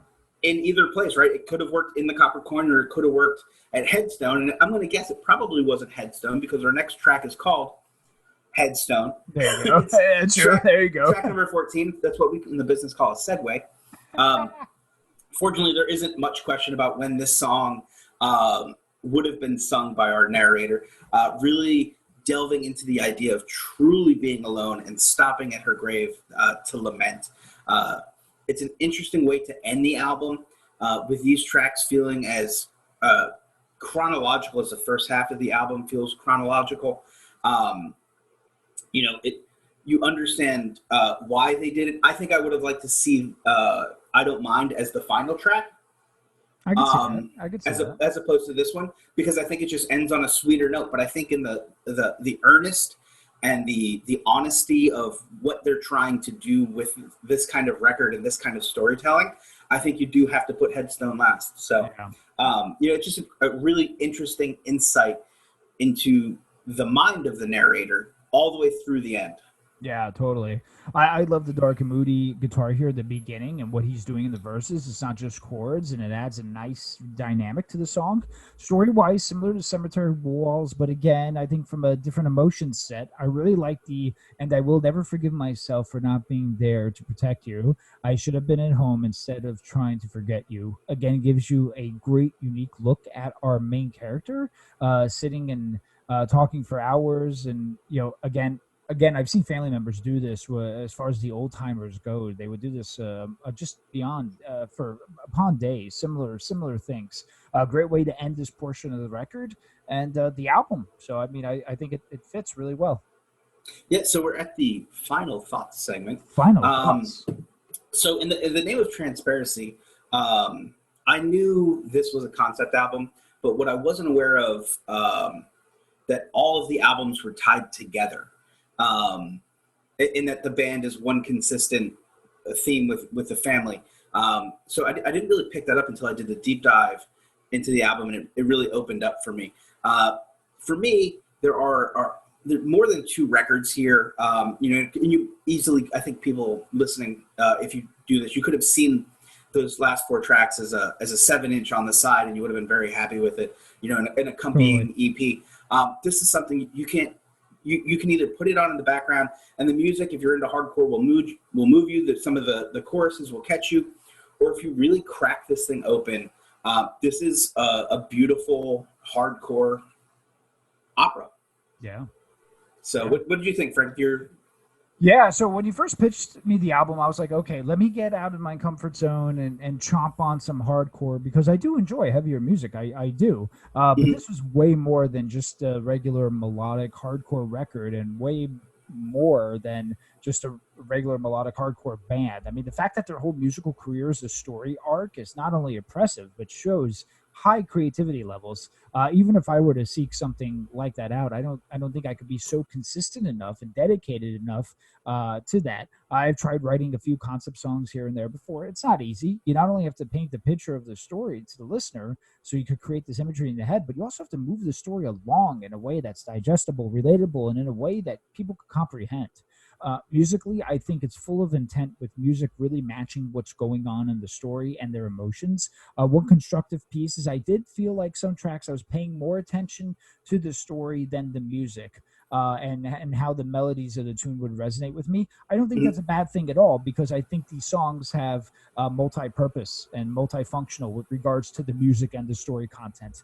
in either place, right? It could have worked in the Copper Coin, or it could have worked at Headstone. And I'm going to guess it probably wasn't Headstone, because our next track is called Headstone. There you go. There you go. Track number 14. That's what we in the business call a segue. Fortunately, there isn't much question about when this song would have been sung by our narrator. Really delving into the idea of truly being alone and stopping at her grave to lament. It's an interesting way to end the album, with these tracks feeling as chronological as the first half of the album feels chronological. You understand why they did it. I think I would have liked to see I Don't Mind as the final track. I could see that. As opposed to this one, because I think it just ends on a sweeter note. But I think in the earnest and the honesty of what they're trying to do with this kind of record and this kind of storytelling, I think you do have to put Headstone last. So, it's just a really interesting insight into the mind of the narrator all the way through the end. Yeah, totally. I love the dark and moody guitar here at the beginning and what he's doing in the verses. It's not just chords, and it adds a nice dynamic to the song. Story-wise, similar to Cemetery Walls, but again, I think from a different emotion set. I really like and I will never forgive myself for not being there to protect you. I should have been at home instead of trying to forget you. Again, gives you a great, unique look at our main character, sitting and talking for hours, and, Again, I've seen family members do this as far as the old timers go. They would do this just beyond upon days, similar things. A great way to end this portion of the record and the album. So, I mean, I think it fits really well. Yeah, so we're at the final thoughts segment. Final thoughts. So in the name of transparency, I knew this was a concept album, but what I wasn't aware of, that all of the albums were tied together. In that the band is one consistent theme with the family. So I didn't really pick that up until I did the deep dive into the album, and it really opened up for me. For me, there are more than two records here. And you easily, I think people listening, if you do this, you could have seen those last four tracks as a 7-inch on the side, and you would have been very happy with it. An accompanying EP. This is something you can't. You can either put it on in the background, and the music, if you're into hardcore, will move you. That some of the choruses will catch you, or if you really crack this thing open, this is a beautiful hardcore opera. Yeah. So, What did you think, Frank? Yeah, so when you first pitched me the album, I was like, okay, let me get out of my comfort zone and chomp on some hardcore, because I do enjoy heavier music. I do. But this was way more than just a regular melodic hardcore record, and way more than just a regular melodic hardcore band. I mean, the fact that their whole musical career is a story arc is not only impressive, but shows high creativity levels. Even if I were to seek something like that out, I don't think I could be so consistent enough and dedicated enough to that. I've tried writing a few concept songs here and there before. It's not easy. You not only have to paint the picture of the story to the listener, so you could create this imagery in the head, but you also have to move the story along in a way that's digestible, relatable, and in a way that people could comprehend. Musically, I think it's full of intent, with music really matching what's going on in the story and their emotions. One constructive piece is I did feel like some tracks I was paying more attention to the story than the music, and how the melodies of the tune would resonate with me. I don't think that's a bad thing at all, because I think these songs have multi-purpose and multifunctional with regards to the music and the story content.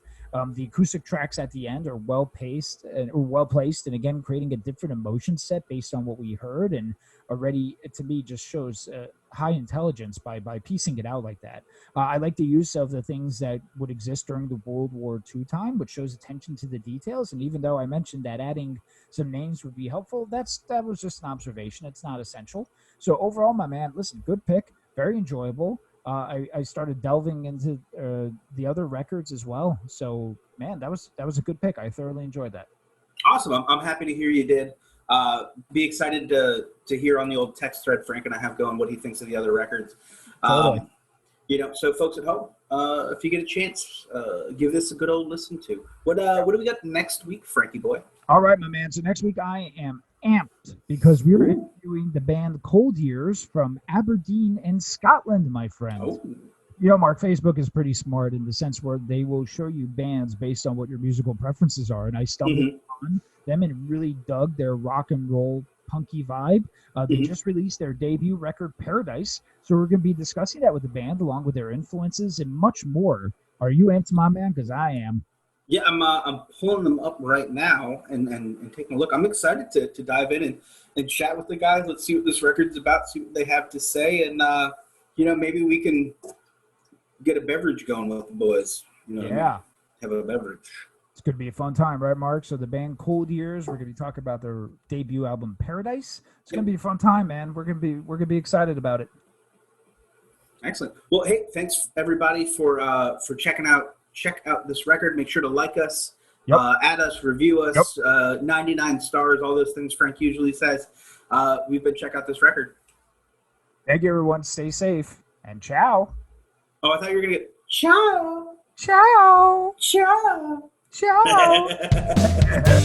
The acoustic tracks at the end are well placed, and again, creating a different emotion set based on what we heard, and already, to me, just shows high intelligence by piecing it out like that. I like the use of the things that would exist during the World War II time, which shows attention to the details. And even though I mentioned that adding some names would be helpful, that was just an observation. It's not essential. So overall, my man, listen, good pick, very enjoyable. I started delving into the other records as well. So, man, that was a good pick. I thoroughly enjoyed that. Awesome. I'm happy to hear you did. Be excited to hear on the old text thread Frank and I have going what he thinks of the other records. Totally. So folks at home, if you get a chance, give this a good old listen to. What do we got next week, Frankie boy? All right, my man. So next week I am amped, because we're interviewing the band Cold Years from Aberdeen in Scotland, my friend. Oh. Mark, Facebook is pretty smart in the sense where they will show you bands based on what your musical preferences are. And I stumbled on them and really dug their rock and roll punky vibe. They just released their debut record, Paradise. So we're going to be discussing that with the band along with their influences and much more. Are you amped, my man? Because I am. Yeah, I'm pulling them up right now and taking a look. I'm excited to dive in and chat with the guys. Let's see what this record's about, see what they have to say, and maybe we can get a beverage going with the boys. Have a beverage. It's going to be a fun time, right, Mark? So the band Cold Years, we're going to be talking about their debut album, Paradise. It's going to be a fun time, man. We're going to be excited about it. Excellent. Well, hey, thanks everybody for checking out. Check out this record. Make sure to like us, add us, review us. 99 stars, all those things Frank usually says. We've been check out this record. Thank you, everyone. Stay safe and ciao. Oh, I thought you were gonna get ciao, ciao, ciao, ciao.